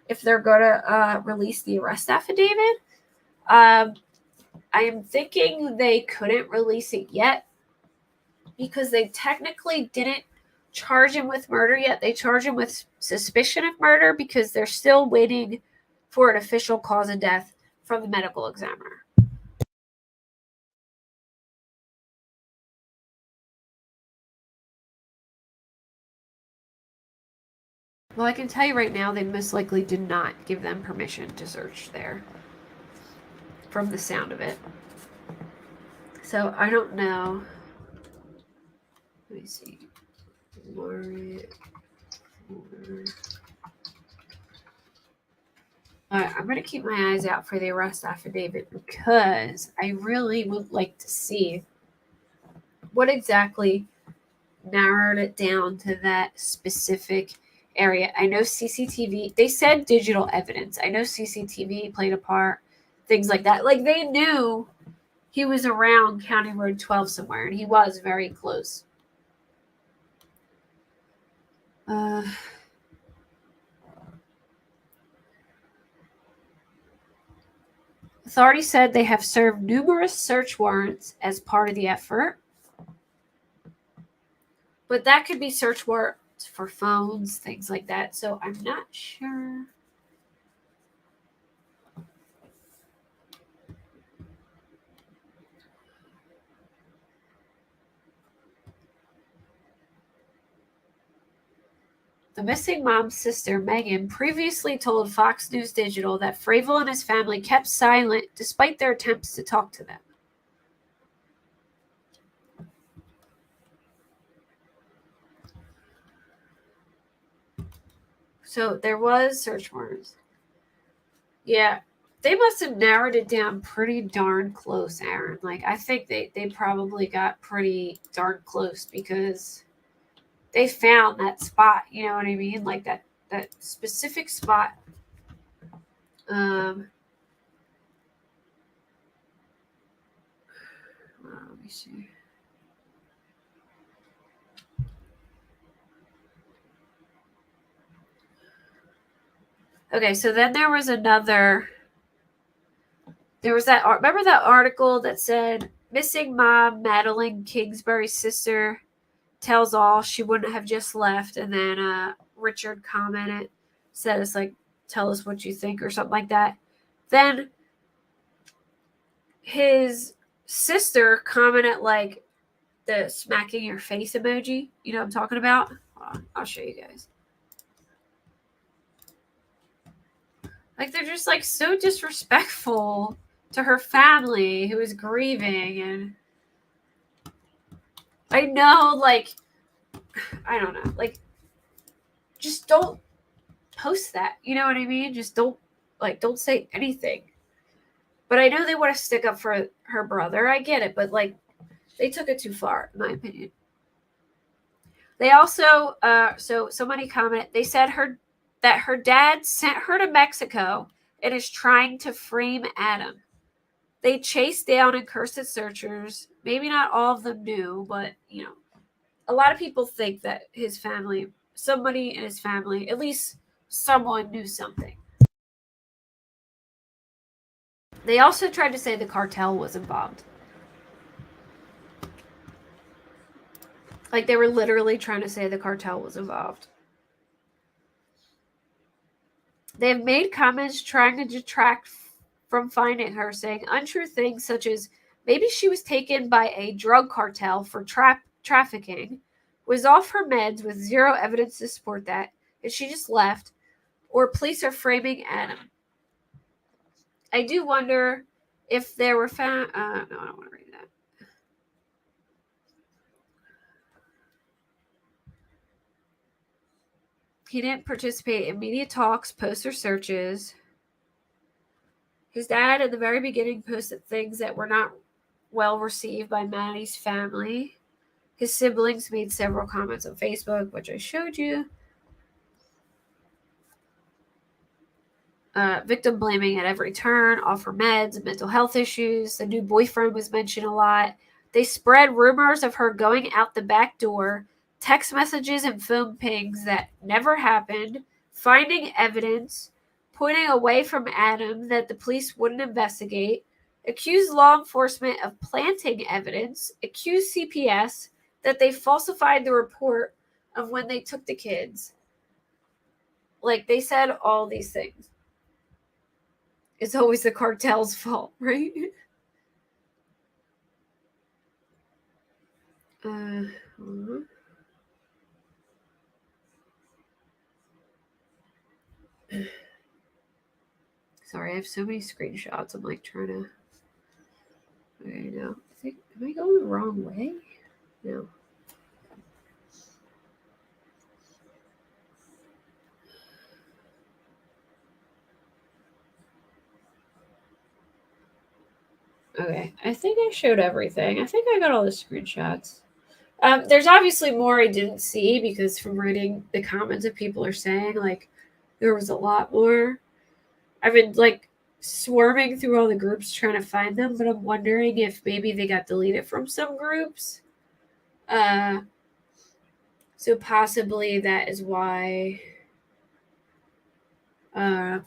if they're going to release the arrest affidavit. I am thinking they couldn't release it yet because they technically didn't charge him with murder yet. They charge him with suspicion of murder because they're still waiting for an official cause of death from the medical examiner. Well, I can tell you right now, they most likely did not give them permission to search there, from the sound of it. So I don't know. Let me see. I'm going to keep my eyes out for the arrest affidavit because I really would like to see what exactly narrowed it down to that specific area. I know CCTV, they said digital evidence. I know CCTV played a part, things like that. Like they knew he was around County Road 12 somewhere, and he was very close. Authorities said they have served numerous search warrants as part of the effort. But that could be search warrants for phones, things like that. So I'm not sure. The missing mom's sister, Megan, previously told Fox News Digital that Fravel and his family kept silent despite their attempts to talk to them. So there was search warrants. Yeah, they must have narrowed it down pretty darn close, Aaron. Like, I think they probably got pretty darn close because they found that spot. You know what I mean? Like that specific spot. Let me see. Okay, so then there was another. There was that. Remember that article that said missing mom Madeline Kingsbury's sister tells all she wouldn't have just left, and then Richard commented, said it's like, tell us what you think or something like that. Then his sister commented like the smacking your face emoji. You know what I'm talking about? I'll show you guys. Like, they're just like so disrespectful to her family who is grieving. And I know, like, I don't know, like, just don't post that. You know what I mean? Just don't say anything. But I know they want to stick up for her brother. I get it, but like, they took it too far, in my opinion. They also, so somebody commented, they said that her dad sent her to Mexico and is trying to frame Adam. They chased down and cursed at searchers. Maybe not all of them knew, but, you know, a lot of people think that his family, somebody in his family, at least someone knew something. They also tried to say the cartel was involved. Like, they were literally trying to say the cartel was involved. They have made comments trying to detract from finding her, saying untrue things such as maybe she was taken by a drug cartel for trafficking, was off her meds with zero evidence to support that, and she just left, or police are framing Adam. I do wonder if there were found. No, I don't want to read that. He didn't participate in media talks, posts, or searches. His dad, at the very beginning, posted things that were not well received by Maddie's family. His siblings made several comments on Facebook, which I showed you. Victim blaming at every turn, off her meds, mental health issues. The new boyfriend was mentioned a lot. They spread rumors of her going out the back door, text messages and phone pings that never happened, finding evidence, pointing away from Adam that the police wouldn't investigate, accused law enforcement of planting evidence, accused CPS that they falsified the report of when they took the kids. Like, they said all these things. It's always the cartel's fault, right? Sorry, I have so many screenshots. I'm like trying to. Okay, no. Am I going the wrong way? No. Okay, I think I showed everything. I think I got all the screenshots. There's obviously more I didn't see because from reading the comments that people are saying, like, there was a lot more. I've been like swarming through all the groups trying to find them, but I'm wondering if maybe they got deleted from some groups. So So possibly that is why I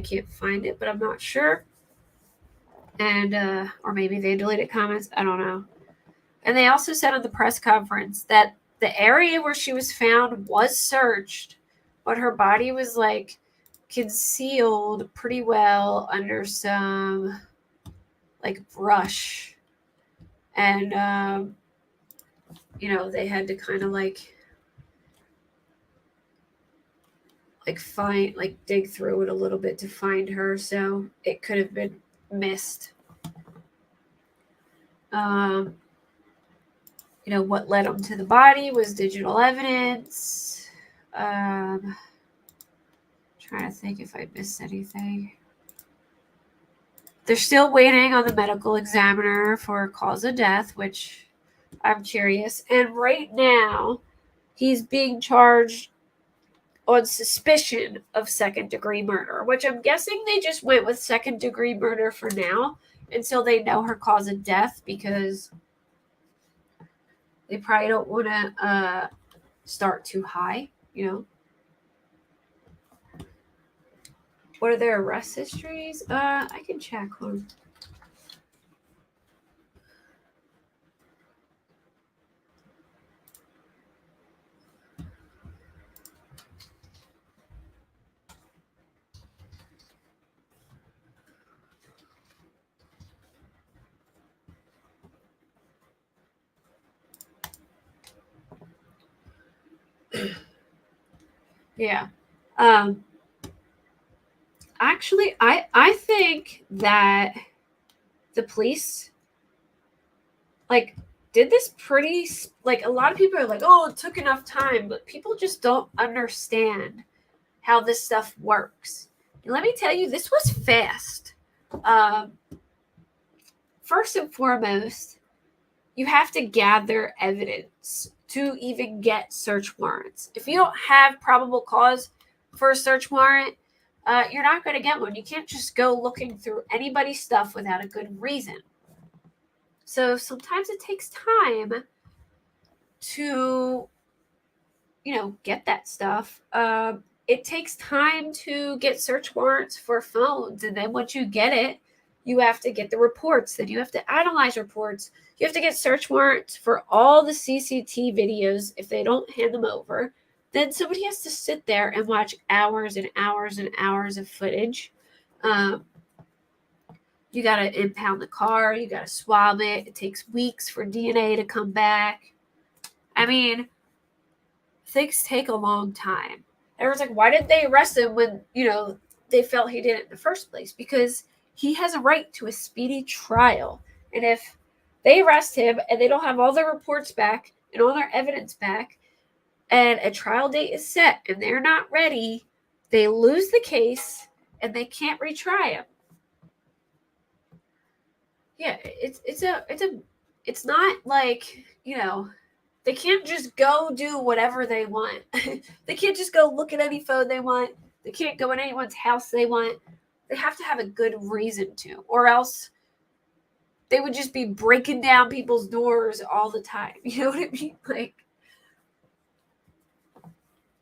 can't find it, but I'm not sure. And or maybe they deleted comments. I don't know. And they also said at the press conference that the area where she was found was searched, but her body was like concealed pretty well under some like brush. And they had to kind of like find, like, dig through it a little bit to find her, so it could have been missed. What led them to the body was digital evidence. Trying to think if I missed anything. They're still waiting on the medical examiner for cause of death, which I'm curious. And right now, he's being charged on suspicion of second-degree murder, which I'm guessing they just went with second-degree murder for now until they know her cause of death, because they probably don't want to start too high, What are their arrest histories? I can check on. Yeah. Actually, I think that the police did this pretty, a lot of people are like, oh, it took enough time, but people just don't understand how this stuff works. And let me tell you, this was fast. First and foremost, you have to gather evidence to even get search warrants. If you don't have probable cause for a search warrant, you're not going to get one. You can't just go looking through anybody's stuff without a good reason. So sometimes it takes time to, get that stuff. It takes time to get search warrants for phones. And then once you get it, you have to get the reports. Then you have to analyze reports. You have to get search warrants for all the CCTV videos if they don't hand them over. Then somebody has to sit there and watch hours and hours and hours of footage. You got to impound the car. You got to swab it. It takes weeks for DNA to come back. I mean, things take a long time. Everyone's like, why didn't they arrest him when, they felt he did it in the first place? Because he has a right to a speedy trial. And if they arrest him and they don't have all their reports back and all their evidence back, and a trial date is set and they're not ready, they lose the case and they can't retry him. Yeah, it's not like, they can't just go do whatever they want. They can't just go look at any phone they want. They can't go in anyone's house they want. They have to have a good reason to, or else they would just be breaking down people's doors all the time. You know what I mean?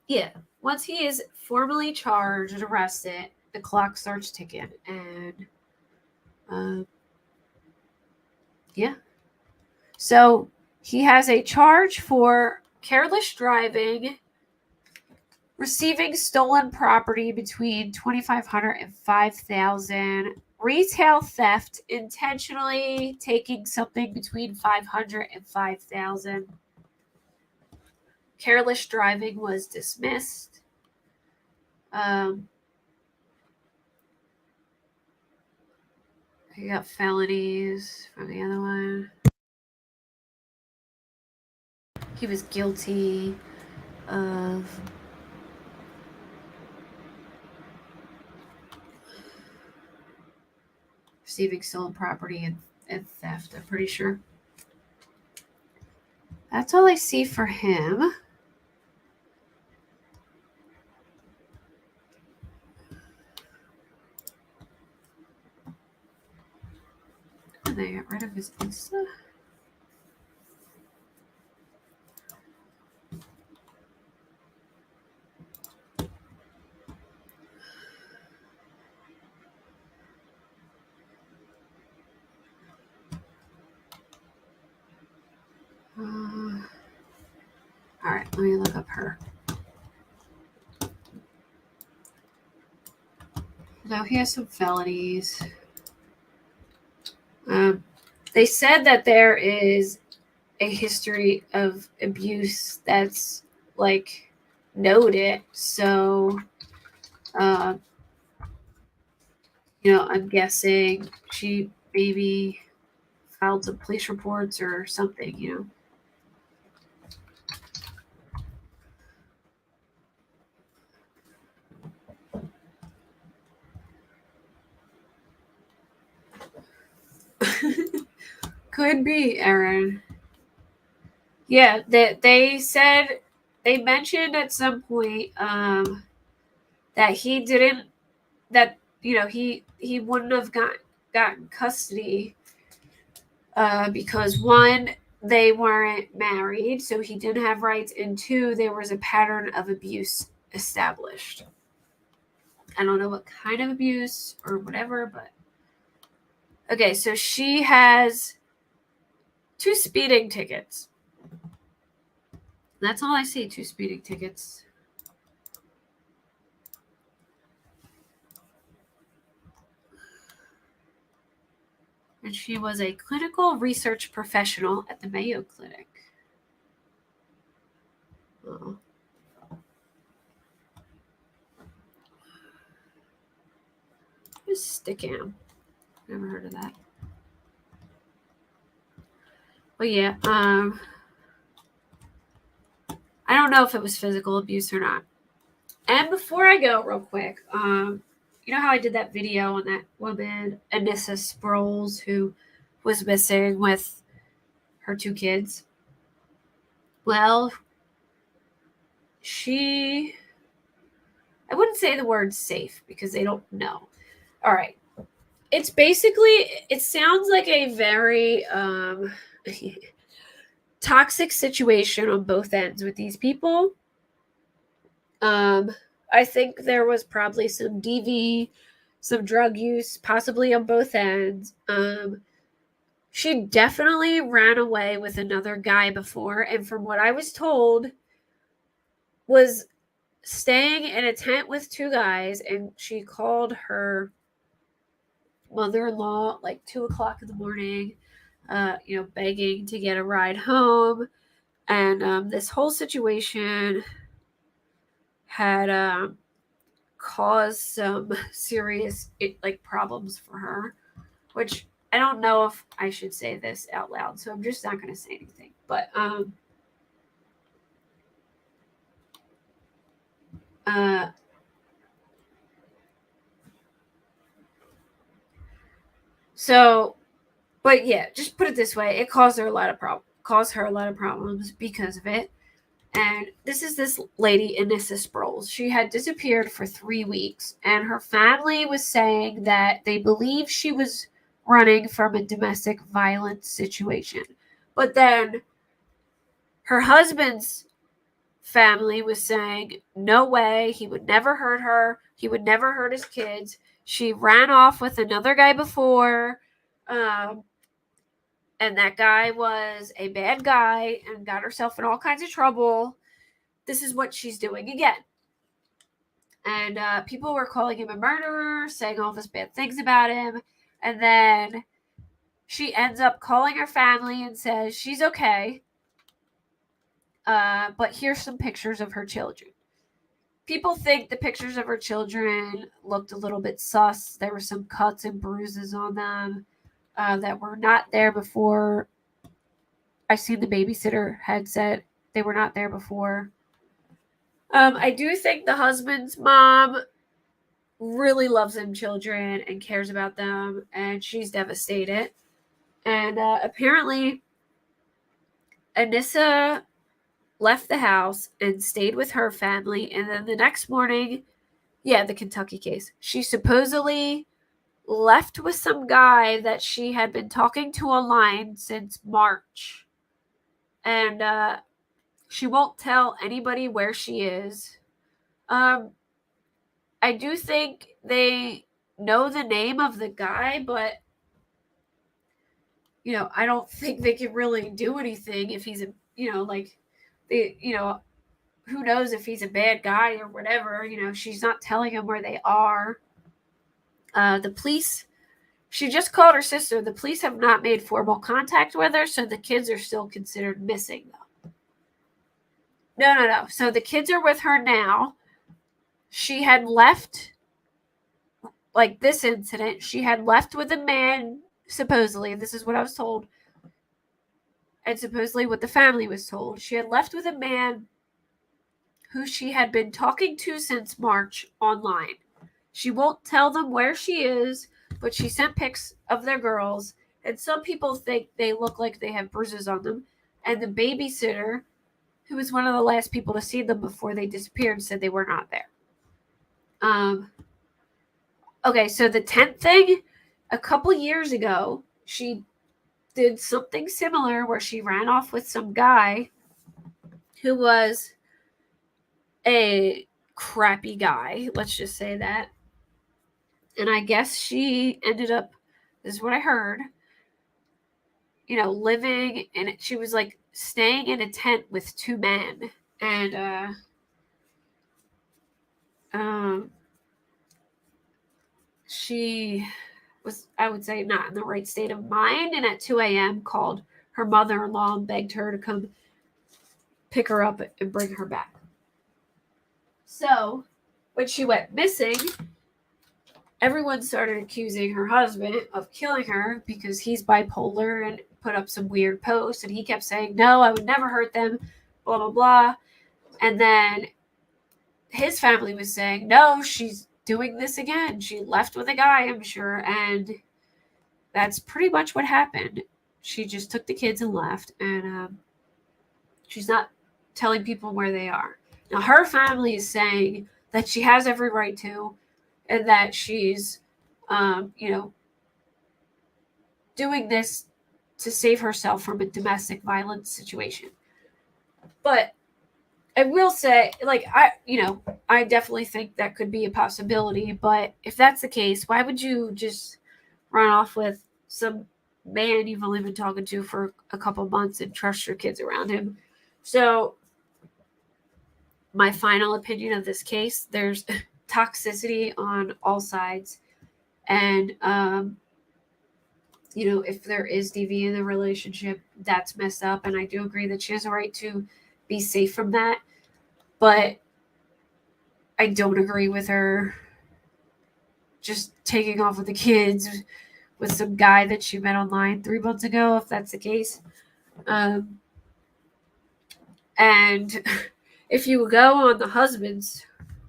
Yeah. Once he is formally charged and arrested, the clock starts ticking, and yeah. So he has a charge for careless driving, receiving stolen property between $2,500 and $5,000, retail theft, intentionally taking something between $500 and $5,000. Careless driving was dismissed. You got felonies from the other one. He was guilty of receiving stolen property and theft, I'm pretty sure. That's all I see for him. And they got rid of his Insta. right, let me look up her. Now he has some felonies. They said that there is a history of abuse that's like noted. So, I'm guessing she maybe filed some police reports or something. Could be, Erin. Yeah, they said, they mentioned at some point that he didn't, that he wouldn't have gotten custody because, one, they weren't married, so he didn't have rights, and two, there was a pattern of abuse established. I don't know what kind of abuse or whatever, but okay, so she has 2 speeding tickets. That's all I see, 2 speeding tickets. And she was a clinical research professional at the Mayo Clinic. Oh. Who's Stickham? Never heard of that. But yeah, I don't know if it was physical abuse or not. And before I go, real quick, you know how I did that video on that woman, Anissa Sproles, who was missing with her 2 kids? Well, I wouldn't say the word safe because they don't know. All right. It's basically, it sounds like a very toxic situation on both ends with these people. I think there was probably some DV, some drug use, possibly on both ends. She definitely ran away with another guy before, and from what I was told, was staying in a tent with 2 guys, and she called her mother-in-law like 2:00 in the morning, begging to get a ride home. And this whole situation had caused some serious problems for her, which I don't know if I should say this out loud, so I'm just not going to say anything. But but yeah, just put it this way: it caused her a lot of problems because of it. And this is this lady, Anissa Sproles. She had disappeared for 3 weeks, and her family was saying that they believe she was running from a domestic violence situation. But then her husband's family was saying, no way, he would never hurt her. He would never hurt his kids. She ran off with another guy before, and that guy was a bad guy and got herself in all kinds of trouble. This is what she's doing again. And people were calling him a murderer, saying all these bad things about him. And then she ends up calling her family and says she's okay. But here's some pictures of her children. People think the pictures of her children looked a little bit sus. There were some cuts and bruises on them that were not there before. I seen the babysitter had said they were not there before. I do think the husband's mom really loves them children and cares about them, and she's devastated. And apparently, Anissa left the house and stayed with her family, and then the next morning, the Kentucky case, she supposedly left with some guy that she had been talking to online since March. And she won't tell anybody where she is. I do think they know the name of the guy, but I don't think they can really do anything if he's who knows if he's a bad guy or whatever. She's not telling him where they are. The police, she just called her sister. The police have not made formal contact with her, so the kids are still considered missing, though. No. So the kids are with her now. She had left, like this incident, she had left with a man, supposedly. This is what I was told. And supposedly what the family was told. She had left with a man who she had been talking to since March online. She won't tell them where she is, but she sent pics of their girls, and some people think they look like they have bruises on them. And the babysitter, who was one of the last people to see them before they disappeared, said they were not there. Okay, so the tent thing, a couple years ago, she did something similar where she ran off with some guy who was a crappy guy, let's just say that. And I guess she ended up, this is what I heard, living in it. She was like staying in a tent with two men. And she was, I would say, not in the right state of mind. And at 2 a.m. called her mother-in-law and begged her to come pick her up and bring her back. So when she went missing, everyone started accusing her husband of killing her because he's bipolar and put up some weird posts. And he kept saying, no, I would never hurt them, blah, blah, blah. And then his family was saying, no, she's doing this again. She left with a guy, I'm sure. And that's pretty much what happened. She just took the kids and left. And she's not telling people where they are. Now, her family is saying that she has every right to, and that she's, doing this to save herself from a domestic violence situation. But I will say, I definitely think that could be a possibility. But if that's the case, why would you just run off with some man you've only been talking to for a couple months and trust your kids around him? So my final opinion of this case, there's toxicity on all sides. And, if there is DV in the relationship, that's messed up. And I do agree that she has a right to be safe from that. But I don't agree with her just taking off with the kids with some guy that she met online 3 months ago, if that's the case. And if you go on the husband's,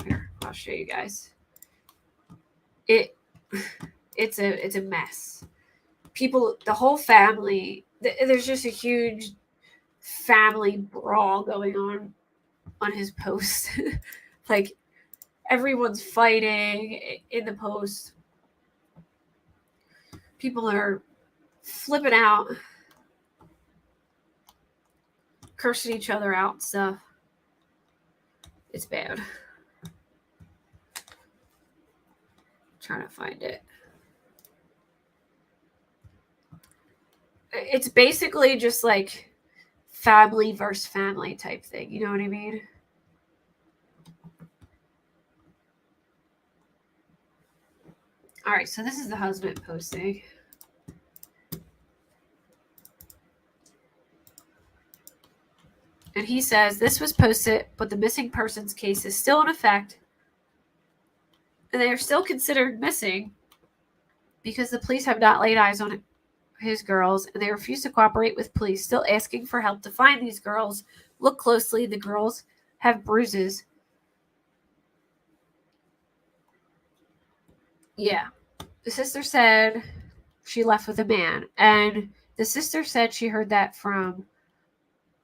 here, I'll show you guys. It's a mess. People, the whole family, there's just a huge family brawl going on his post. Like, everyone's fighting in the post. People are flipping out, cursing each other out and stuff. It's bad. I'm trying to find it. It's basically just like family versus family type thing. You know what I mean? All right, so this is the husband posting. And he says, this was posted, but the missing persons case is still in effect. And they are still considered missing because the police have not laid eyes on his girls, and they refuse to cooperate with police, still asking for help to find these girls. Look closely. The girls have bruises. Yeah. The sister said she left with a man, and the sister said she heard that from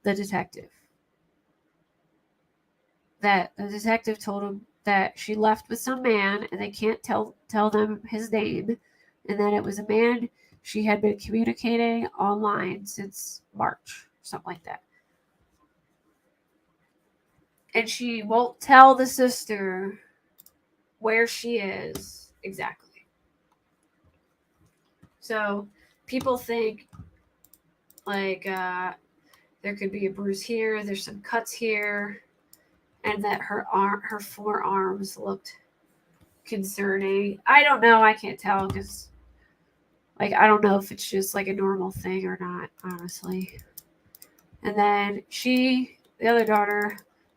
the detective. That the detective told him that she left with some man, and they can't tell them his name, and that it was a man she had been communicating online since March, something like that. And she won't tell the sister where she is exactly. So people think, like, there could be a bruise here. There's some cuts here. And that her forearms looked concerning. I don't know. I can't tell because, like, I don't know if it's just like a normal thing or not, honestly. And then the other daughter,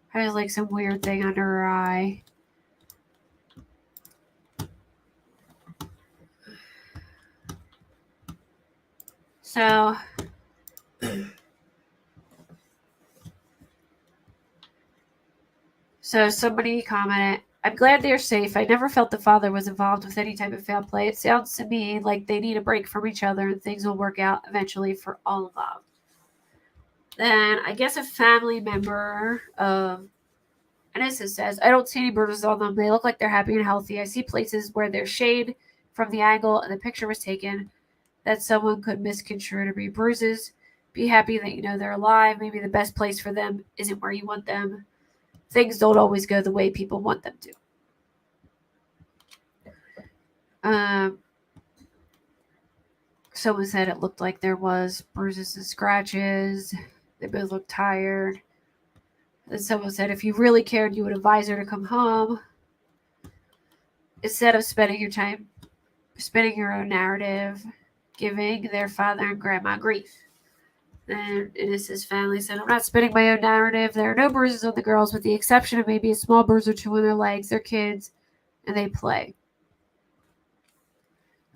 has like some weird thing under her eye. So somebody commented, I'm glad they're safe. I never felt the father was involved with any type of foul play. It sounds to me like they need a break from each other and things will work out eventually for all involved. Then I guess a family member of Anissa says, I don't see any bruises on them. They look like they're happy and healthy. I see places where there's shade from the angle and the picture was taken that someone could misconstrue to be bruises. Be happy that you know they're alive. Maybe the best place for them isn't where you want them. Things don't always go the way people want them to. Someone said it looked like there was bruises and scratches. They both looked tired. Then someone said if you really cared, you would advise her to come home instead of spending your time spinning your own narrative, giving their father and grandma grief. Then Anissa's family said, I'm not spinning my own narrative. There are no bruises on the girls with the exception of maybe a small bruise or two on their legs. They're kids and they play.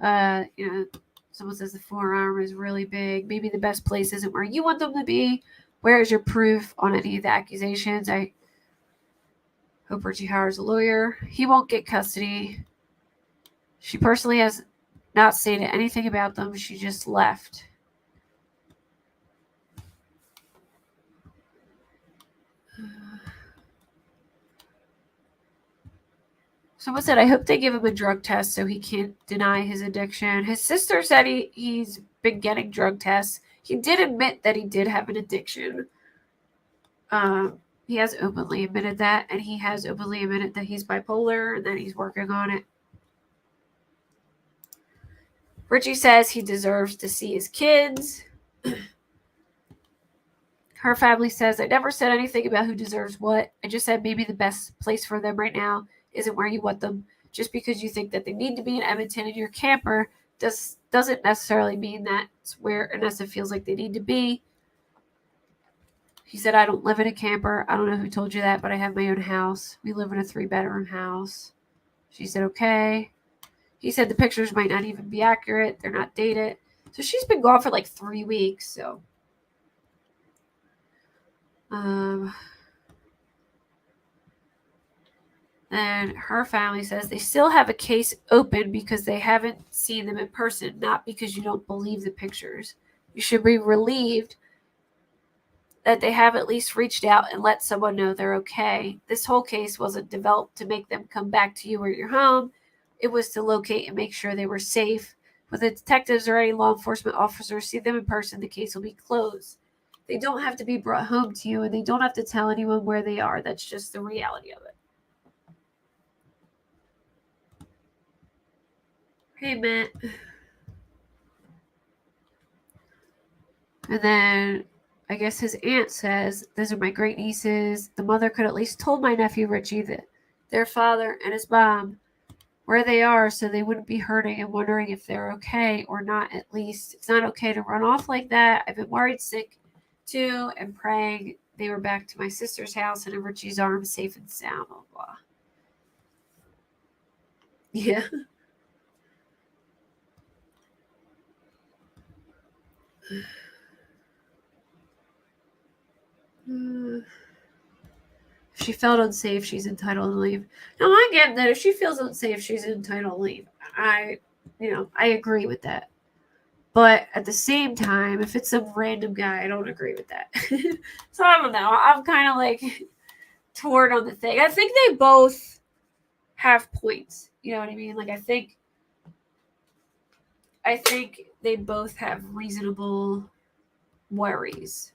Someone says the forearm is really big. Maybe the best place isn't where you want them to be. Where is your proof on any of the accusations? I hope Richie hires a lawyer. He won't get custody. She personally has not stated anything about them. She just left. Someone said, I hope they give him a drug test so he can't deny his addiction. His sister said he's been getting drug tests. He did admit that he did have an addiction. He has openly admitted that, and he has openly admitted that he's bipolar and that he's working on it. Richie says he deserves to see his kids. Her family says, I never said anything about who deserves what. I just said maybe the best place for them right now isn't where you want them. Just because you think that they need to be in Edmonton in your camper doesn't necessarily mean that's where Anissa feels like they need to be. He said, I don't live in a camper. I don't know who told you that, but I have my own house. We live in a 3-bedroom house. She said, okay. He said the pictures might not even be accurate. They're not dated. So she's been gone for like 3 weeks. So, and her family says they still have a case open because they haven't seen them in person, not because you don't believe the pictures. You should be relieved that they have at least reached out and let someone know they're okay. This whole case wasn't developed to make them come back to you or your home. It was to locate and make sure they were safe. When the detectives or any law enforcement officers see them in person, the case will be closed. They don't have to be brought home to you, and they don't have to tell anyone where they are. That's just the reality of it. Hey, Matt. And then I guess his aunt says, those are my great nieces. The mother could at least told my nephew Richie that their father and his mom where they are so they wouldn't be hurting and wondering if they're okay or not. At least it's not okay to run off like that. I've been worried sick too and praying they were back to my sister's house and in Richie's arms safe and sound. Blah, blah. Yeah. If she felt unsafe, she's entitled to leave. Now, I get that if she feels unsafe, she's entitled to leave. I agree with that. But at the same time, if it's some random guy, I don't agree with that. So I don't know. I'm kind of like torn on the thing. I think they both have points. You know what I mean? Like I think they both have reasonable worries.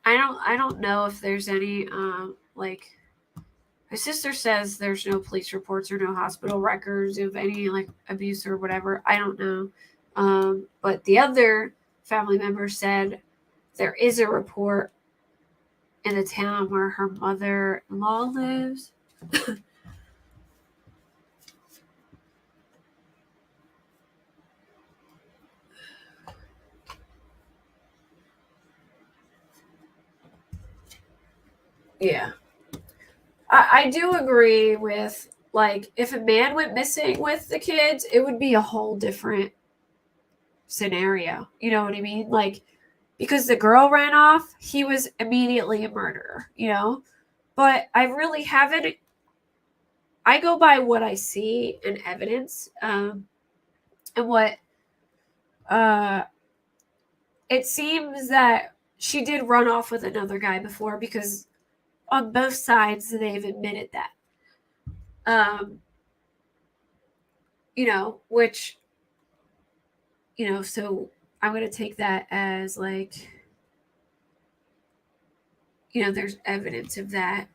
I don't know if there's any his sister says there's no police reports or no hospital records of any like abuse or whatever. I don't know. But the other family member said there is a report in the town where her mother-in-law lives. Yeah. I do agree with, like, if a man went missing with the kids, it would be a whole different scenario. You know what I mean? Like, because the girl ran off, he was immediately a murderer, you know? But I really haven't. I go by what I see in evidence, and what it seems that she did run off with another guy before, because on both sides they've admitted that. You know, which, you know, so I'm going to take that as like, you know, there's evidence of that.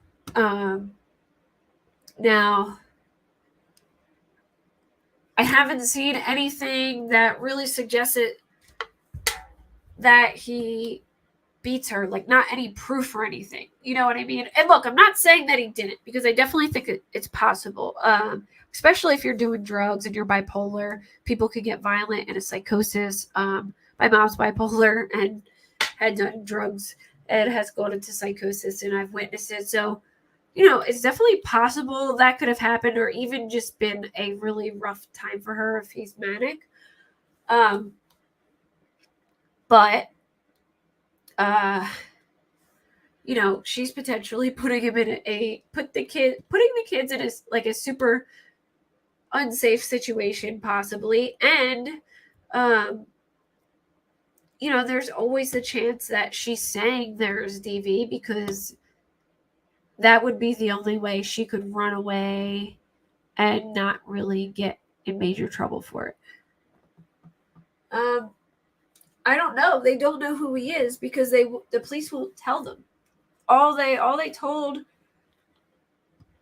Now, I haven't seen anything that really suggests it that he beats her, like not any proof or anything. You know what I mean? And look, I'm not saying that he didn't, because I definitely think it's possible. Especially if you're doing drugs and you're bipolar, people can get violent in a psychosis. My mom's bipolar and had done drugs and has gone into psychosis, and I've witnessed it. So, you know, it's definitely possible that could have happened, or even just been a really rough time for her if he's manic. But you know, she's potentially putting him in putting the kids in a super unsafe situation, possibly. And you know, there's always the chance that she's saying there's DV, because that would be the only way she could run away and not really get in major trouble for it. I don't know. They don't know who he is, because the police won't tell them. All they told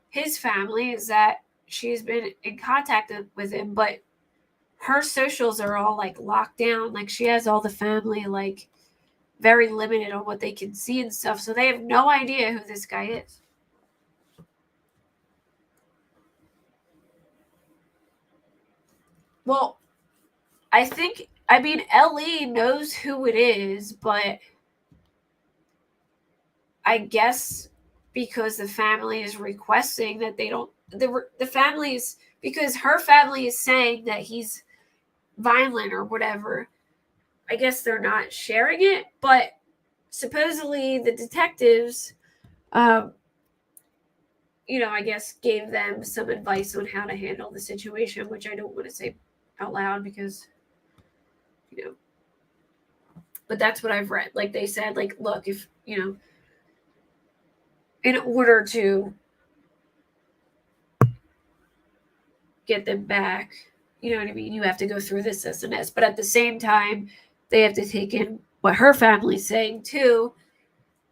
his family is that she's been in contact with him, but her socials are all like locked down. Like, she has all the family like very limited on what they can see and stuff, so they have no idea who this guy is. Well, I mean, Ellie knows who it is, but I guess because the family is requesting that they don't, the families, because her family is saying that he's violent or whatever, I guess they're not sharing it. But supposedly the detectives, you know, I guess gave them some advice on how to handle the situation, which I don't want to say out loud because, you know, but that's what I've read. Like, they said, like, look, if, you know, in order to get them back, you know what I mean, you have to go through this SNS. But at the same time, they have to take in what her family's saying too.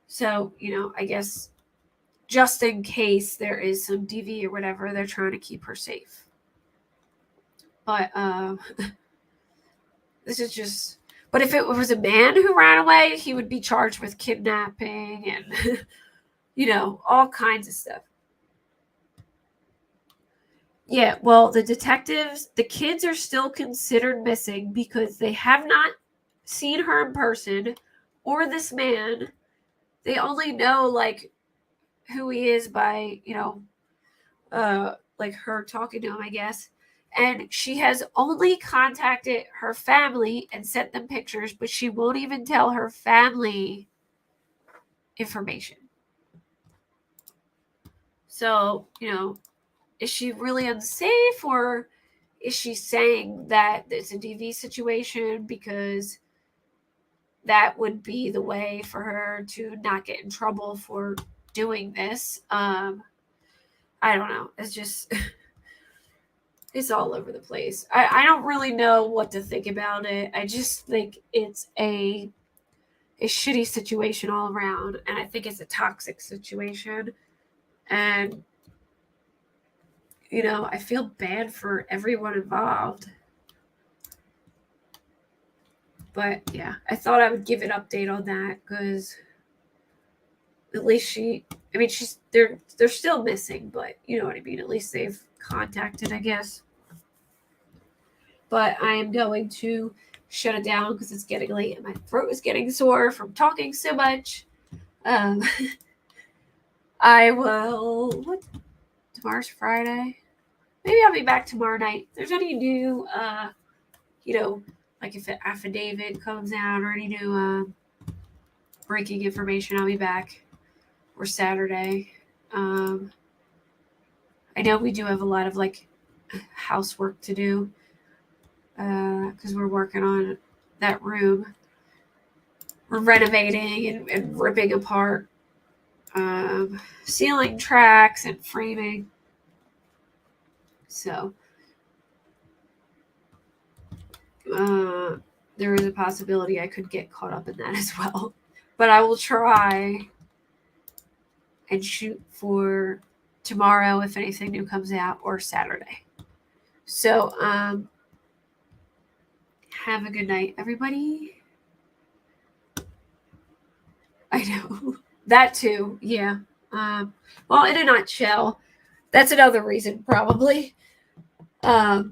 So, you know, I guess just in case there is some DV or whatever, they're trying to keep her safe. But this is just, but if it was a man who ran away, he would be charged with kidnapping and you know, all kinds of stuff. Yeah, well, the detectives, the kids are still considered missing because they have not seen her in person or this man. They only know like who he is by, you know, like her talking to him, I guess. And she has only contacted her family and sent them pictures, but she won't even tell her family information. So, you know, is she really unsafe, or is she saying that it's a DV situation because that would be the way for her to not get in trouble for doing this? I don't know. It's just it's all over the place. I don't really know what to think about it. I just think it's a shitty situation all around, and I think it's a toxic situation. And I feel bad for everyone involved. But yeah, I thought I would give an update on that because at least they're still missing, but you know what I mean. At least they've contacted, I guess. But I am going to shut it down because it's getting late and my throat is getting sore from talking so much. I will. Tomorrow's Friday. Maybe I'll be back tomorrow night. If there's any new, like if an affidavit comes out or any new breaking information, I'll be back. Or Saturday. I know we do have a lot of like housework to do because we're working on that room. We're renovating and ripping apart ceiling tracks and framing. So there is a possibility I could get caught up in that as well. But I will try and shoot for tomorrow if anything new comes out, or Saturday. So have a good night, everybody. I know. That too, yeah. Well, in a nutshell, that's another reason probably. My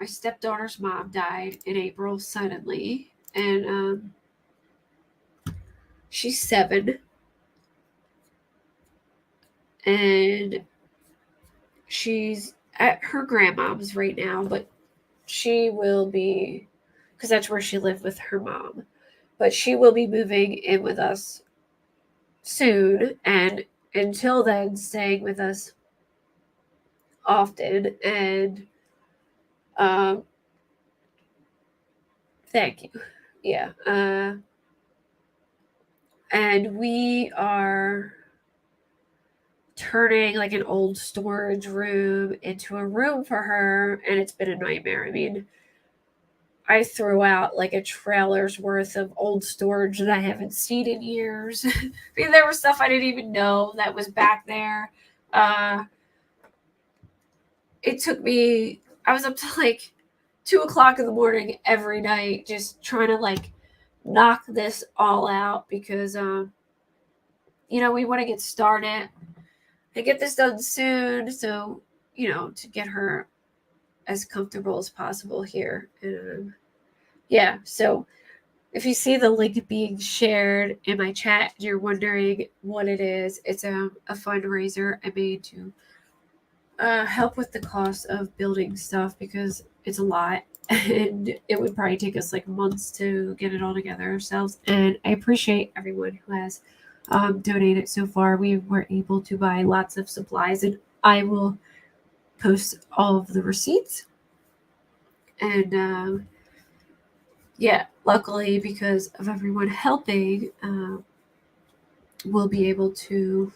stepdaughter's mom died in April suddenly, and she's 7, and she's at her grandmom's right now, but she will be, because that's where she lived with her mom, but she will be moving in with us soon, and until then staying with us often. And thank you. Yeah. And we are turning like an old storage room into a room for her, and it's been a nightmare. I mean, I threw out like a trailer's worth of old storage that I haven't seen in years. I mean, there was stuff I didn't even know that was back there. It took me, I was up to like 2:00 in the morning every night just trying to like knock this all out because, we want to get started and get this done soon. So, to get her as comfortable as possible here. And so if you see the link being shared in my chat, you're wondering what it is. It's a fundraiser I made to help with the cost of building stuff because it's a lot and it would probably take us like months to get it all together ourselves. And I appreciate everyone who has donated so far. We were able to buy lots of supplies, and I will post all of the receipts. And luckily, because of everyone helping, we'll be able to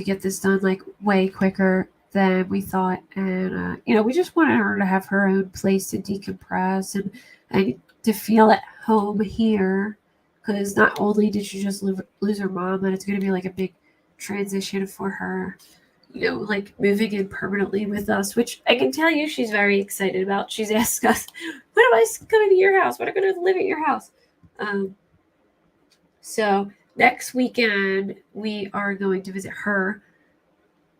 get this done like way quicker than we thought. And we just wanted her to have her own place to decompress and to feel at home here, because not only did she just lose her mom, but it's going to be like a big transition for her, like moving in permanently with us, which I can tell you she's very excited about. She's asked us, when am I coming to your house? When am I going to live at your house? So next weekend we are going to visit her.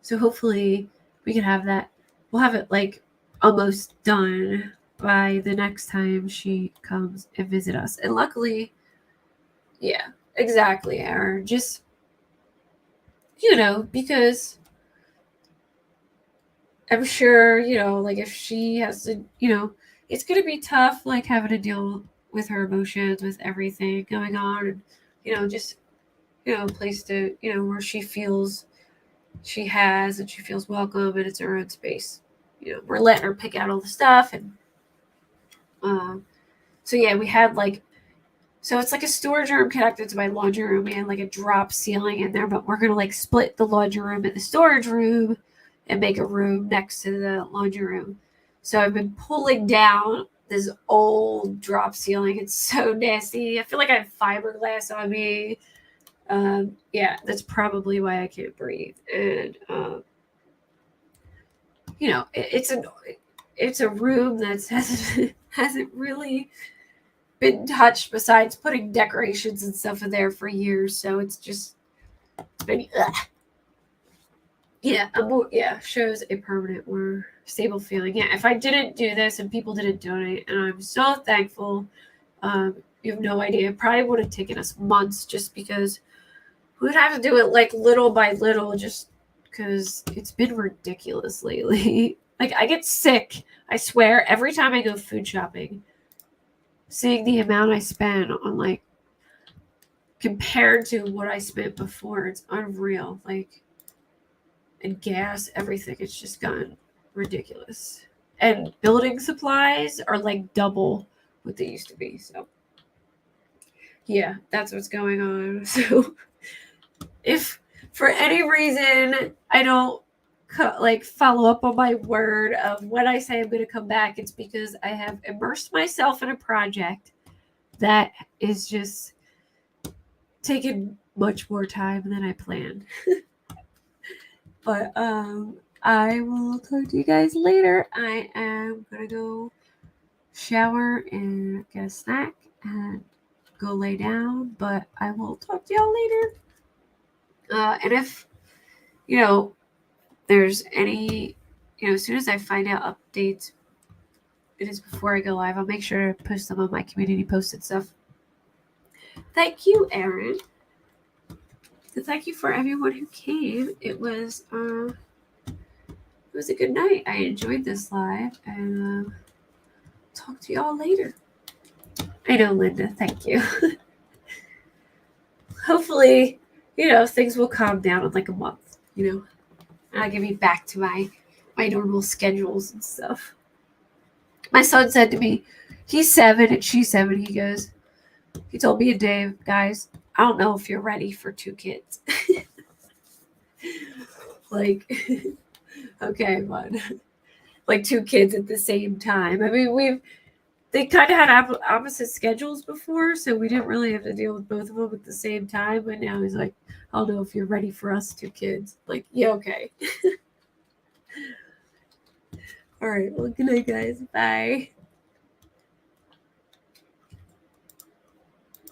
So hopefully we can have that. We'll have it like almost done by the next time she comes and visit us. And luckily, yeah, exactly, Aaron. Just, because I'm sure, like if she has to, it's going to be tough, like having to deal with her emotions, with everything going on, and, just, a place to, where she feels she has and she feels welcome and it's her own space. We're letting her pick out all the stuff. And so, yeah, we had so it's like a storage room connected to my laundry room. We had like a drop ceiling in there, but we're going to like split the laundry room and the storage room and make a room next to the laundry room. So I've been pulling down this old drop ceiling. It's so nasty. I feel like I have fiberglass on me. Yeah, that's probably why I can't breathe. And you know, it's a room that hasn't really been touched besides putting decorations and stuff in there for years. So it's been shows a permanent or stable feeling. Yeah, if I didn't do this and people didn't donate, and I'm so thankful. You have no idea. It probably would have taken us months just because we would have to do it like little by little just because it's been ridiculous lately. Like, I get sick, I swear, every time I go food shopping, seeing the amount I spend on, like, compared to what I spent before, it's unreal. Like, and gas, everything, it's just gotten ridiculous. And building supplies are like double what they used to be. So yeah, that's what's going on. So if for any reason I don't follow up on my word of when I say I'm going to come back, it's because I have immersed myself in a project that is just taking much more time than I planned. But I will talk to you guys later. I am going to go shower and get a snack and go lay down, but I will talk to y'all later. And if, there's any, as soon as I find out updates, it is before I go live, I'll make sure to post them on my community posted stuff. Thank you, Aaron. Thank you for everyone who came. It was a good night. I enjoyed this live, and talk to y'all later. I know, Linda. Thank you. Hopefully, things will calm down in like a month, and I'll get me back to my normal schedules and stuff. My son said to me, he's 7 and she's 7. He told me and Dave, guys, I don't know if you're ready for 2 kids. Like, okay, bud. Like 2 kids at the same time. I mean, they kind of had opposite schedules before, so we didn't really have to deal with both of them at the same time. But now he's like, I don't know if you're ready for us 2 kids. Like, yeah, okay. All right. Well, good night, guys. Bye.